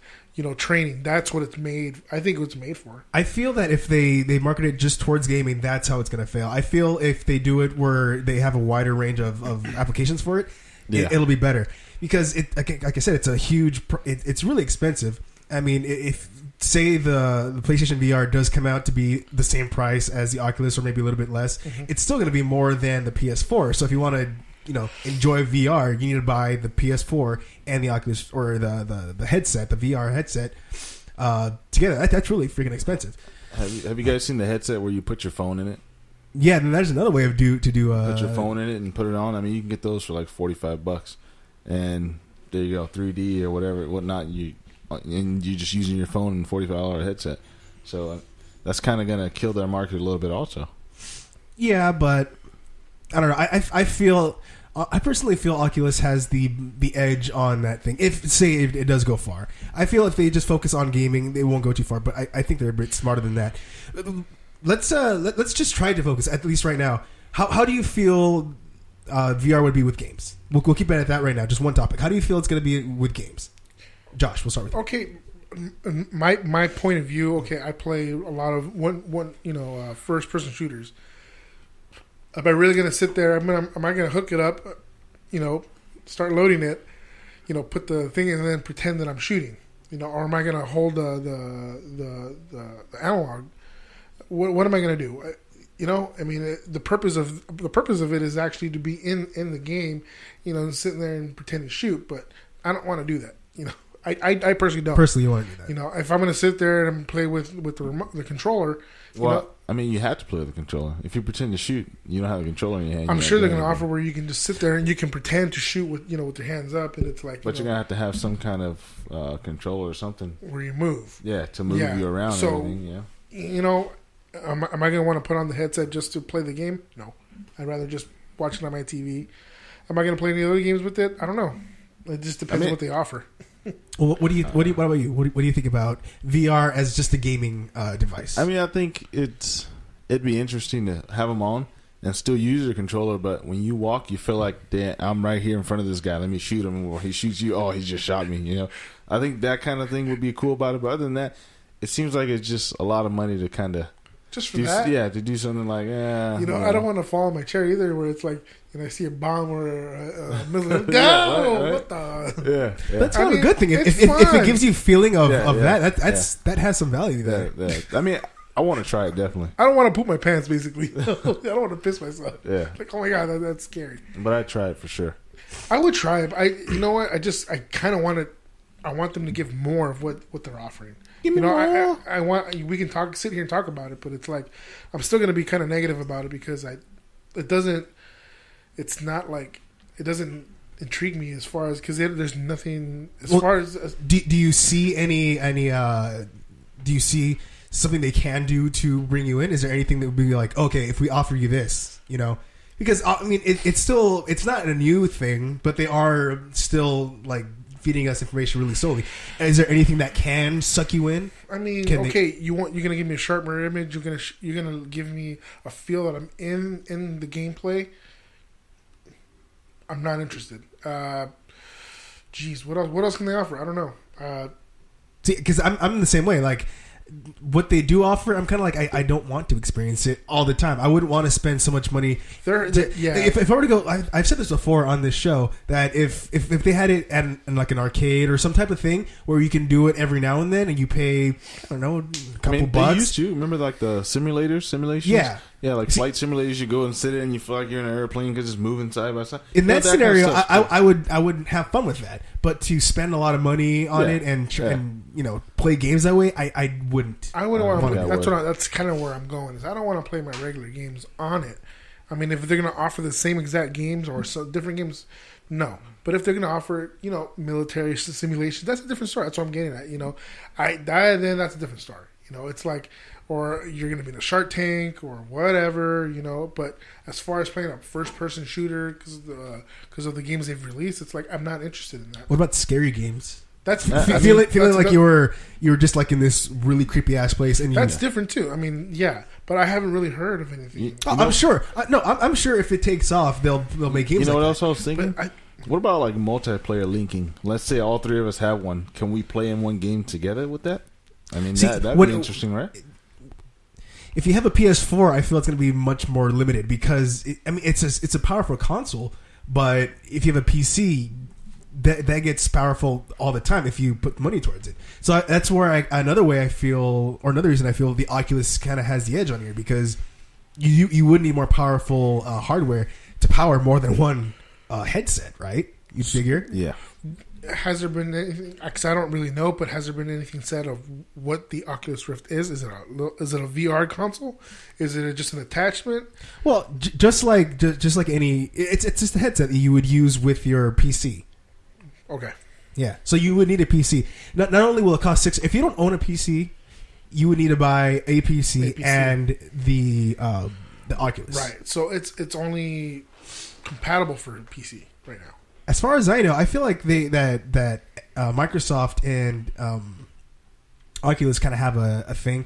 S2: training. That's what it's made. I think it was made for.
S1: I feel that if they market it just towards gaming, that's how it's going to fail. I feel if they do it where they have a wider range of applications for it, it'll be better. Because like I said, it's a huge. It's really expensive. I mean, if say the PlayStation VR does come out to be the same price as the Oculus or maybe a little bit less, it's still going to be more than the PS4. So if you want to enjoy VR, you need to buy the PS4 and the Oculus or the headset, the VR headset together. That's really freaking expensive.
S3: Have you guys seen the headset where you put your phone in it?
S1: Yeah, then there's another way of put
S3: your phone in it and put it on. I mean, you can get those for like $45, and there you go, 3D or whatnot. And you're just using your phone and $45 headset. So that's kind of gonna kill their market a little bit, also.
S1: Yeah, but I don't know. I personally feel Oculus has the edge on that thing. If it does go far, I feel if they just focus on gaming, they won't go too far. But I think they're a bit smarter than that. Let's just try to focus at least right now. How do you feel VR would be with games? We'll keep it at that right now. Just one topic. How do you feel it's going to be with games? Josh, we'll start with you.
S2: Okay, my point of view. Okay, I play a lot of first person shooters. Am I really gonna sit there? Am I gonna hook it up? Start loading it. Put the thing in and then pretend that I'm shooting. Or am I gonna hold the analog? What am I gonna do? The purpose of it is actually to be in the game, sitting there and pretend to shoot. But I don't want to do that. I personally don't.
S1: Personally, you want to do that.
S2: If I'm going to sit there and play with the controller,
S3: you have to play with the controller. If you pretend to shoot, you don't have a controller in your hand.
S2: I'm sure they're going to offer where you can just sit there and you can pretend to shoot with with your hands up, and it's like.
S3: But you're going to have some kind of controller or something
S2: where you move.
S3: Yeah, to move you around.
S2: So,
S3: and everything, yeah.
S2: Am I going to want to put on the headset just to play the game? No, I'd rather just watch it on my TV. Am I going to play any other games with it? I don't know. It just depends on what they offer.
S1: Well, what about you? What do you think about VR as just a gaming device?
S3: I think it'd be interesting to have them on and still use your controller, but when you walk, you feel like, damn, I'm right here in front of this guy. Let me shoot him. Or he shoots you. Oh, he just shot me. I think that kind of thing would be cool about it. But other than that, it seems like it's just a lot of money to kind of.
S2: Just for that?
S3: Yeah, to do something like,
S2: I don't want to fall on my chair either, where it's like, I see a bomb or a missile. No!
S3: Right.
S2: What the?
S1: Yeah. That's not a good thing. If it gives you feeling of that, that has some value there.
S3: I want to try it, definitely.
S2: I don't want to poop my pants, basically. I don't want to piss myself.
S3: Yeah.
S2: Like, oh my God, that's scary.
S3: But I'd try it for sure.
S2: I would try it. You know what? I kind of want it. I want them to give more of what they're offering.
S1: Give me more.
S2: I want. We can sit here and talk about it, but it's like I'm still going to be kind of negative about it because it doesn't. It's not like it doesn't intrigue me as far as because there's nothing as far as.
S1: Do you see any? Do you see something they can do to bring you in? Is there anything that would be like, okay, if we offer you this, Because it's not a new thing, but they are still like feeding us information really slowly. Is there anything that can suck you in?
S2: I mean, you're gonna give me a sharp mirror image. You're gonna give me a feel that I'm in the gameplay. I'm not interested. What else can they offer? I don't know.
S1: See, because I'm the same way. Like what they do offer, I'm kind of like I don't want to experience it all the time. I wouldn't want to spend so much money. If I were to go, I've said this before on this show that if they had it at like an arcade or some type of thing where you can do it every now and then and you pay a couple bucks.
S3: They used to remember like the simulations. Yeah, like flight simulators. You go and sit in, and you feel like you're in an airplane because it's moving side by side.
S1: In that scenario, kind of I would have fun with that. But to spend a lot of money on it and play games that way, I wouldn't.
S2: I wouldn't want to. That's kind of where I'm going. Is I don't want to play my regular games on it. I mean, if they're going to offer the same exact games or different games, no. But if they're going to offer, military simulations, that's a different story. That's what I'm getting at. Then that's a different story. It's like. Or you're going to be in a Shark Tank or whatever, But as far as playing a first-person shooter because of the games they've released, it's like I'm not interested in that.
S1: What about scary games?
S2: That's
S1: feeling like you were just like in this really creepy ass place, and
S2: that's different too. I mean, yeah, but I haven't really heard of anything.
S1: I'm sure. I'm sure if it takes off, they'll make games.
S3: What else I was thinking? What about like multiplayer linking? Let's say all three of us have one. Can we play in one game together with that? I mean, that'd be interesting, right?
S1: If you have a PS4, I feel it's going to be much more limited because it's a powerful console, but if you have a PC, that gets powerful all the time if you put money towards it. So that's where another reason I feel the Oculus kind of has the edge on here because you would need more powerful hardware to power more than one headset, right? You figure?
S3: Yeah.
S2: Has there been anything? Because I don't really know, but has there been anything said of what the Oculus Rift is? Is it a VR console? Is it just an attachment?
S1: Well, just like any, it's just a headset that you would use with your PC.
S2: Okay.
S1: Yeah. So you would need a PC. Not only will it cost $6. If you don't own a PC, you would need to buy a PC. And the Oculus.
S2: Right. So it's only compatible for PC right now.
S1: As far as I know, I feel like that Microsoft and Oculus kind of have a thing.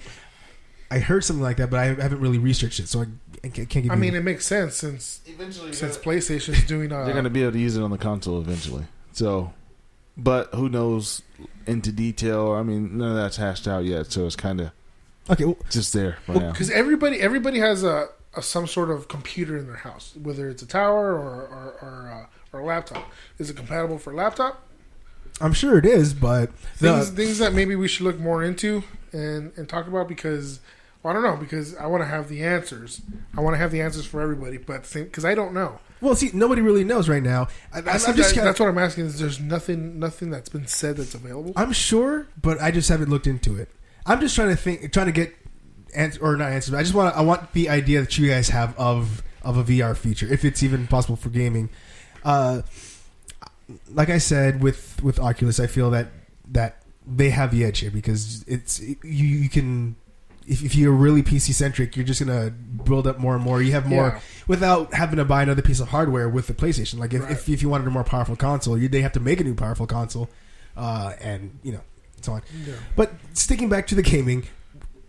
S1: I heard something like that, but I haven't really researched it, so I can't give you...
S2: I mean, it makes sense since PlayStation's doing...
S3: they're going to be able to use it on the console eventually. So But who knows into detail? I mean, none of that's hashed out yet, so it's kind of
S1: Okay, well,
S3: just there right now.
S2: Because everybody has a some sort of computer in their house, whether it's a tower or a laptop. Is it compatible for a laptop?
S1: I'm sure it is, but
S2: Things that maybe we should look more into and talk about because, well, I don't know, because I want to have the answers. I want to have the answers for everybody, but because I don't know.
S1: well, see, nobody really knows right now.
S2: That's what I'm asking. Is there's nothing that's been said that's available?
S1: I'm sure, but I just haven't looked into it. I'm just trying to get or not answers. I want the idea that you guys have of a VR feature, if it's even possible for gaming. Like I said, with Oculus, I feel that they have the edge here because you can. If you're really PC centric, you're just gonna build up more and more. You have more without having to buy another piece of hardware with the PlayStation. Like if you wanted a more powerful console, they have to make a new powerful console, and so on. Yeah. But sticking back to the gaming,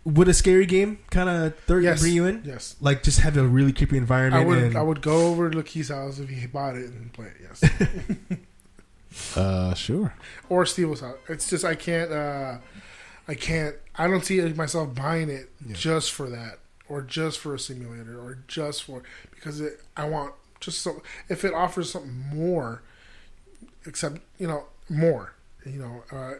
S1: would a scary game kind of bring you in?
S2: Yes.
S1: Like just have a really creepy environment.
S2: I would go over to Lakeith's house if he bought it and play it. Yes.
S3: Sure.
S2: Or Steve's house. It's just I don't see myself buying it just for that, or just for a simulator, or just for because I want just so if it offers something more, except more. I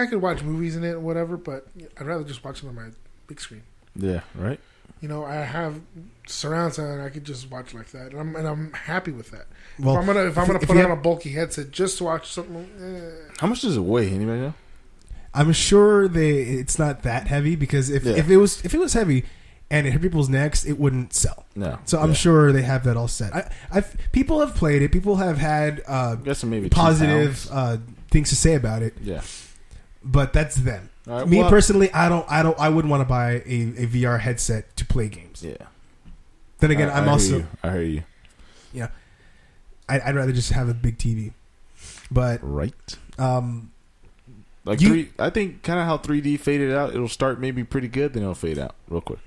S2: could watch movies in it or whatever, but I'd rather just watch it on my big screen.
S3: Yeah, right.
S2: I have surround sound. I could just watch like that, and I'm happy with that.
S1: Well,
S2: if I'm gonna put on a bulky headset just to watch something,
S3: How much does it weigh? Anybody know?
S1: I'm sure it's not that heavy because if it was heavy and it hit people's necks, it wouldn't sell.
S3: No.
S1: So I'm sure they have that all set. People have played it. People have had
S3: maybe
S1: positive things to say about it.
S3: Yeah.
S1: But that's them.
S3: Right,
S1: Me personally, I wouldn't want to buy a VR headset to play games.
S3: Yeah.
S1: Then again, I
S3: hear you.
S1: Yeah. I'd rather just have a big TV. But
S3: right.
S1: Like
S3: I think kind of how 3D faded out. It'll start maybe pretty good, then it'll fade out real quick.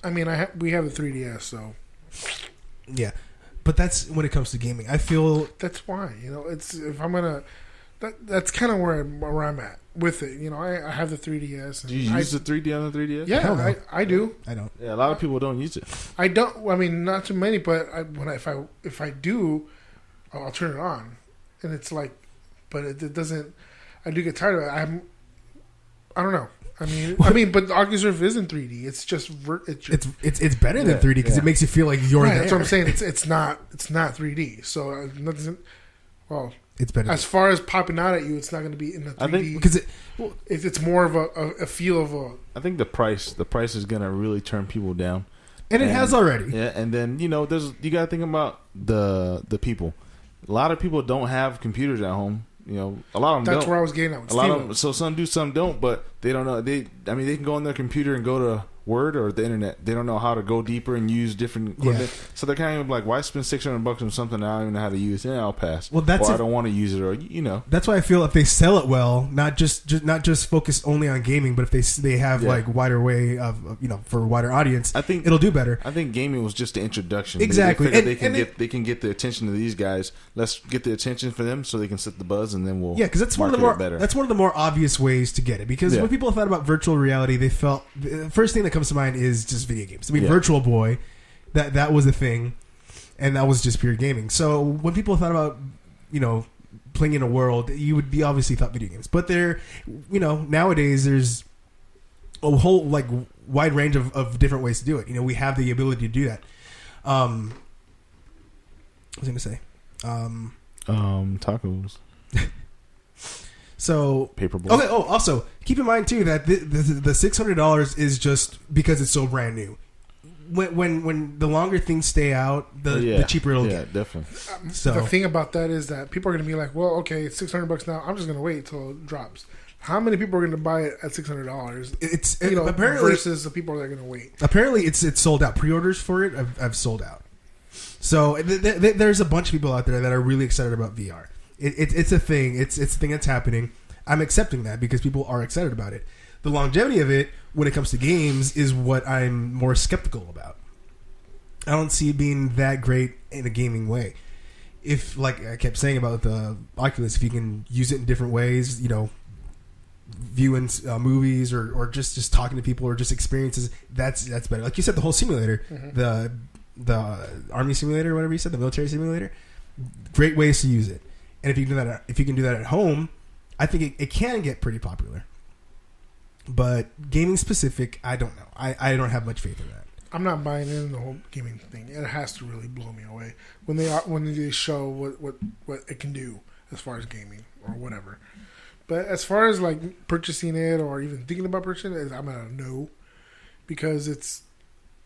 S2: I mean, we have a 3DS, so
S1: yeah. But that's when it comes to gaming. I feel
S2: that's why it's if I'm gonna. That's kind of where I'm at with it. I have the 3DS. And
S3: do you use the 3D on the 3DS?
S2: Yeah, I do.
S1: I don't.
S3: Yeah, a lot of people don't use it.
S2: I don't. I mean, not too many, but if I do, I'll turn it on, and it's like, but it doesn't. I do get tired of it. I don't know. I mean, but the Oculus Rift isn't 3D. It's just
S1: it's better than 3D because it makes you feel like you're there.
S2: That's what I'm saying. It's not 3D. So it doesn't. Well,
S1: it's better.
S2: As far as popping out at you, it's not going to be in the 3D.
S3: I think
S1: because
S2: it's more of a feel of a.
S3: I think the price is going to really turn people down,
S1: and it has already.
S3: Yeah, and then you got to think about the people. A lot of people don't have computers at home. A lot of them don't.
S2: That's where I was getting at.
S3: A lot of them, so some do, some don't, but they don't know. They can go on their computer and go to Word or the internet. They don't know how to go deeper and use different equipment. Yeah. So they're kind of like, why spend $600 on something I don't even know how to use? Yeah, I'll pass. Well, I don't want to use it, or
S1: That's why I feel if they sell it well, not just focus only on gaming, but if they have like wider way of for a wider audience, I think it'll do better.
S3: I think gaming was just the introduction.
S1: Exactly.
S3: They can get the attention of these guys. Let's get the attention for them so they can set the buzz, and then we'll
S1: because that's one of the more obvious ways to get it. Because when people thought about virtual reality, they felt the first thing that comes to mind is just video games. I mean, Virtual Boy, that was a thing, and that was just pure gaming. So when people thought about playing in a world, you would be obviously thought video games. But nowadays there's a whole wide range of different ways to do it. We have the ability to do that. What was I going to say?
S3: Tacos.
S1: So
S3: Paperboy.
S1: Okay. Oh, also keep in mind too that the $600 is just because it's so brand new. When the longer things stay out, the cheaper it'll get.
S3: Yeah, definitely.
S2: So the thing about that is that people are going to be like, well, okay, it's $600 now. I'm just going to wait until it drops. How many people are going to buy it at $600? It's apparently versus the people that are going to wait.
S1: Apparently, it's sold out. Pre-orders for it have sold out. So there's a bunch of people out there that are really excited about VR. It's a thing. It's a thing that's happening. I'm accepting that because people are excited about it. The longevity of it, when it comes to games, is what I'm more skeptical about. I don't see it being that great in a gaming way. if, like I kept saying about the Oculus, if you can use it in different ways, viewing movies or just talking to people or just experiences, that's better. Like you said, the whole simulator, the army simulator, whatever you said, the military simulator, great ways to use it. And if you can do that at home, I think it can get pretty popular. But gaming specific, I don't know. I don't have much faith in that.
S2: I'm not buying in the whole gaming thing. It has to really blow me away when they show what it can do as far as gaming or whatever. But as far as like purchasing it or even thinking about purchasing it, I'm gonna no, because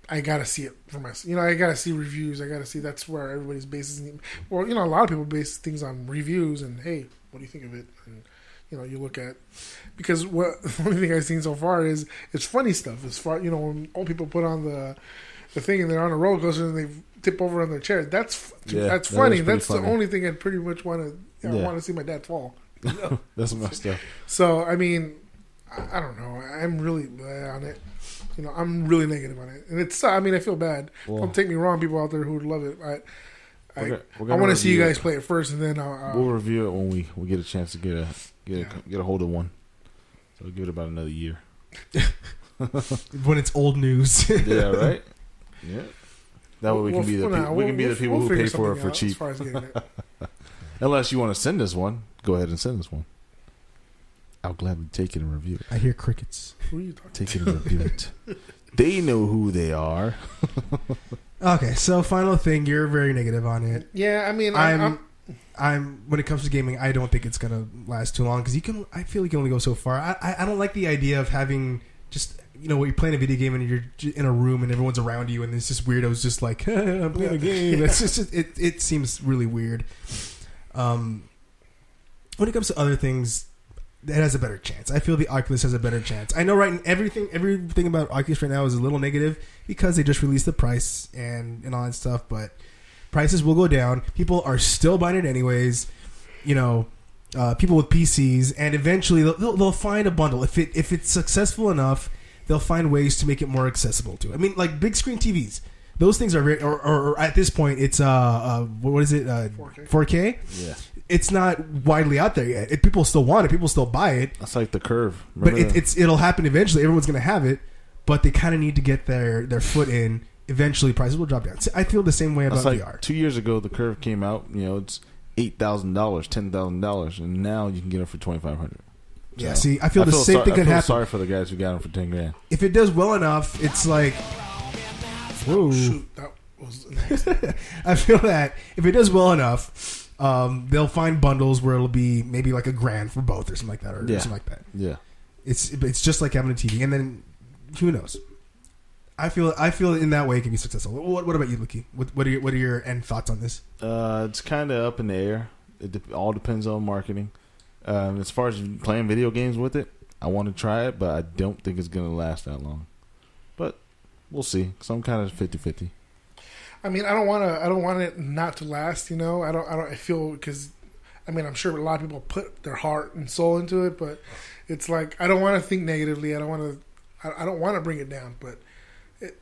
S2: I gotta see it for myself. I gotta see reviews. I gotta see. That's where everybody's bases. Well, a lot of people base things on reviews and hey, what do you think of it? And you look at, because the only thing I've seen so far is it's funny stuff. As far when old people put on the thing and they're on a roller coaster and they tip over on their chair. That's funny. That's funny. The only thing I pretty much want to want to see my dad fall.
S3: That's messed up.
S2: So I mean, I don't know. I'm really on it. I'm really negative on it, and it's. I mean, I feel bad.
S3: Well,
S2: don't take me wrong, people out there who would love it. I
S3: we're
S2: want to see you guys play it first, and then
S3: we'll review it when we get a chance to get a hold of one. So we'll give it about another year.
S1: When it's old news.
S3: Yeah, right. Yeah. That way we can be the people who pay for it for cheap.
S2: As far as getting it.
S3: Unless you want to send us one, go ahead and send us one. I'll gladly take it and review it.
S1: I hear crickets.
S2: Who are you talking
S3: Take it and review it. They know who they are.
S1: Okay, so final thing, you're very negative on it.
S2: Yeah, I mean,
S1: I'm when it comes to gaming, I don't think it's gonna last too long because I feel you can only go so far. I don't like the idea of having just you're playing a video game and you're in a room and everyone's around you and it's just weirdos just like I'm playing a game. It's just it seems really weird. When it comes to other things, it has a better chance. I feel the Oculus has a better chance. I know everything about Oculus right now is a little negative because they just released the price and all that stuff, but prices will go down. People are still buying it anyways. People with PCs, and eventually they'll find a bundle. If it's successful enough, they'll find ways to make it more accessible to. I mean, like big screen TVs. Those things are very, or at this point, it's what is it? 4K.
S3: Yeah.
S1: It's not widely out there yet. People still want it. People still buy it.
S3: That's like the Curve.
S1: Remember it'll happen eventually. Everyone's going to have it, but they kind of need to get their foot in. Eventually, prices will drop down. So I feel the same way about VR.
S3: 2 years ago, the Curve came out. It's $8,000, $10,000, and now you can get it for $2,500.
S1: Yeah. See, I feel the same thing could happen.
S3: Sorry for the guys who got them for $10,000.
S1: If it does well enough, it's like, whoa.
S2: Shoot, that was nice.
S1: I feel that if it does well enough. They'll find bundles where it'll be maybe like $1,000 for both or something like that, or something like that.
S3: Yeah,
S1: it's just like having a TV, and then who knows? I feel in that way it can be successful. What about you, Luki? What are your end thoughts on this?
S3: It's kind of up in the air. It all depends on marketing. As far as playing video games with it, I want to try it, but I don't think it's gonna last that long. But we'll see. So I'm kind of 50-50.
S2: I mean, I don't want it not to last. I feel because, I mean, I'm sure a lot of people put their heart and soul into it, but it's like I don't want to think negatively. I don't want to bring it down, but it,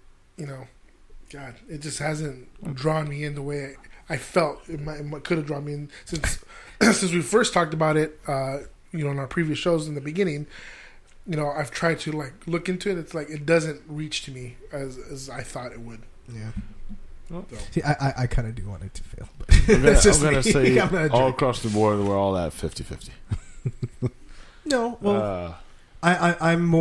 S2: God, it just hasn't drawn me in the way I felt it could have drawn me in since since we first talked about it. In our previous shows in the beginning, I've tried to like look into it. It's like it doesn't reach to me as I thought it would.
S1: Yeah.
S3: So.
S1: See, I kind of do want it to fail. But
S3: I'm going to say all across the board, we're all at 50-50.
S1: No, well, I'm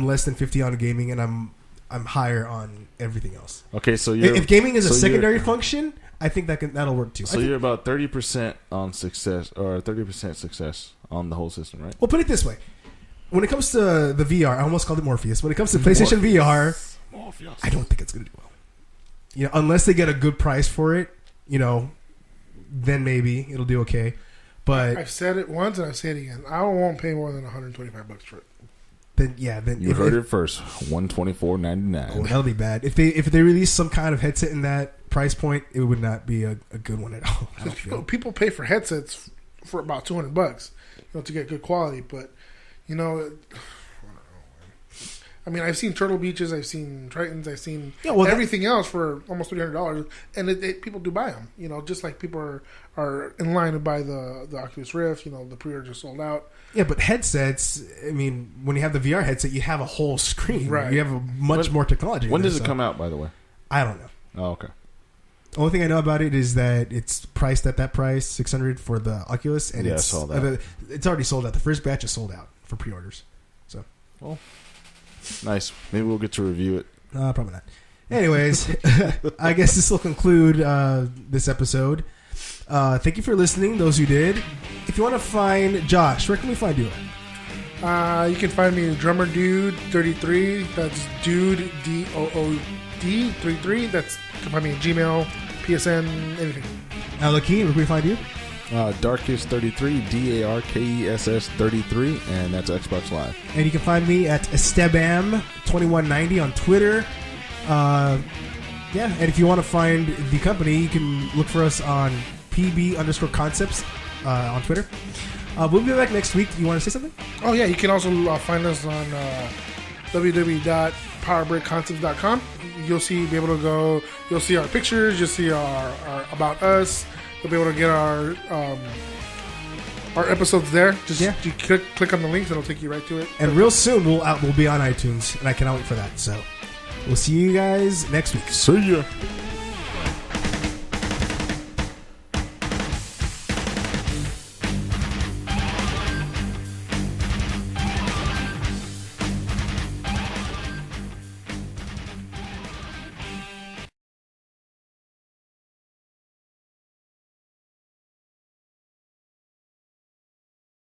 S1: less than 50 on gaming, and I'm higher on everything else.
S3: Okay, so
S1: if gaming is a secondary function, I think that'll work too.
S3: So you're about 30% on success, or 30% success on the whole system, right?
S1: Well, put it this way: when it comes to the VR, I almost called it Morpheus. When it comes to PlayStation VR, I don't think it's going to do well. Unless they get a good price for it, then maybe it'll do okay. But
S2: I've said it once and I've said it again. I won't pay more than $125 for it.
S1: Then
S3: you heard it first. $124.99.
S1: Oh, that'll be bad. If they release some kind of headset in that price point, it would not be a good one at all.
S2: People pay for headsets for about $200, to get good quality. But I don't know, man. I mean, I've seen Turtle Beaches, I've seen Tritons, I've seen
S1: well,
S2: everything else for almost $300, and people do buy them. You know, just like people are in line to buy the Oculus Rift. You know, the pre-order just sold out.
S1: Yeah, but headsets. I mean, when you have the VR headset, you have a whole screen.
S2: Right.
S1: You have much more technology.
S3: When does it come out? By the way,
S1: I don't know.
S3: Oh, okay.
S1: Only thing I know about it is that it's priced at that price, $600 for the Oculus, and
S3: Yeah, I
S1: it's
S3: saw that.
S1: It's already sold out. The first batch is sold out for pre-orders. So,
S3: well, nice. Maybe we'll get to review it.
S1: probably not. Anyways, I guess this will conclude this episode. Thank you for listening, those who did. If you want to find Josh, where can we find you?
S2: You can find me Drummer Dude 33. That's Dude DOOD 33. That's you can find me at Gmail, PSN, anything.
S1: Lakeem, where can we find you?
S3: Darkest 33, DARKESS 33, and that's Xbox Live.
S1: And you can find me at Estebam2190 on Twitter. And if you want to find the company, you can look for us on PB_concepts on Twitter. We'll be back next week. You want to say something?
S2: Oh, yeah. You can also find us on www.powerbreakconcepts.com. You'll be able to go. You'll see our pictures. You'll see our About Us. You'll be able to get our episodes there. Just you click on the links, and it'll take you right to it.
S1: And real soon, we'll be on iTunes, and I cannot wait for that. So we'll see you guys next week.
S3: See ya.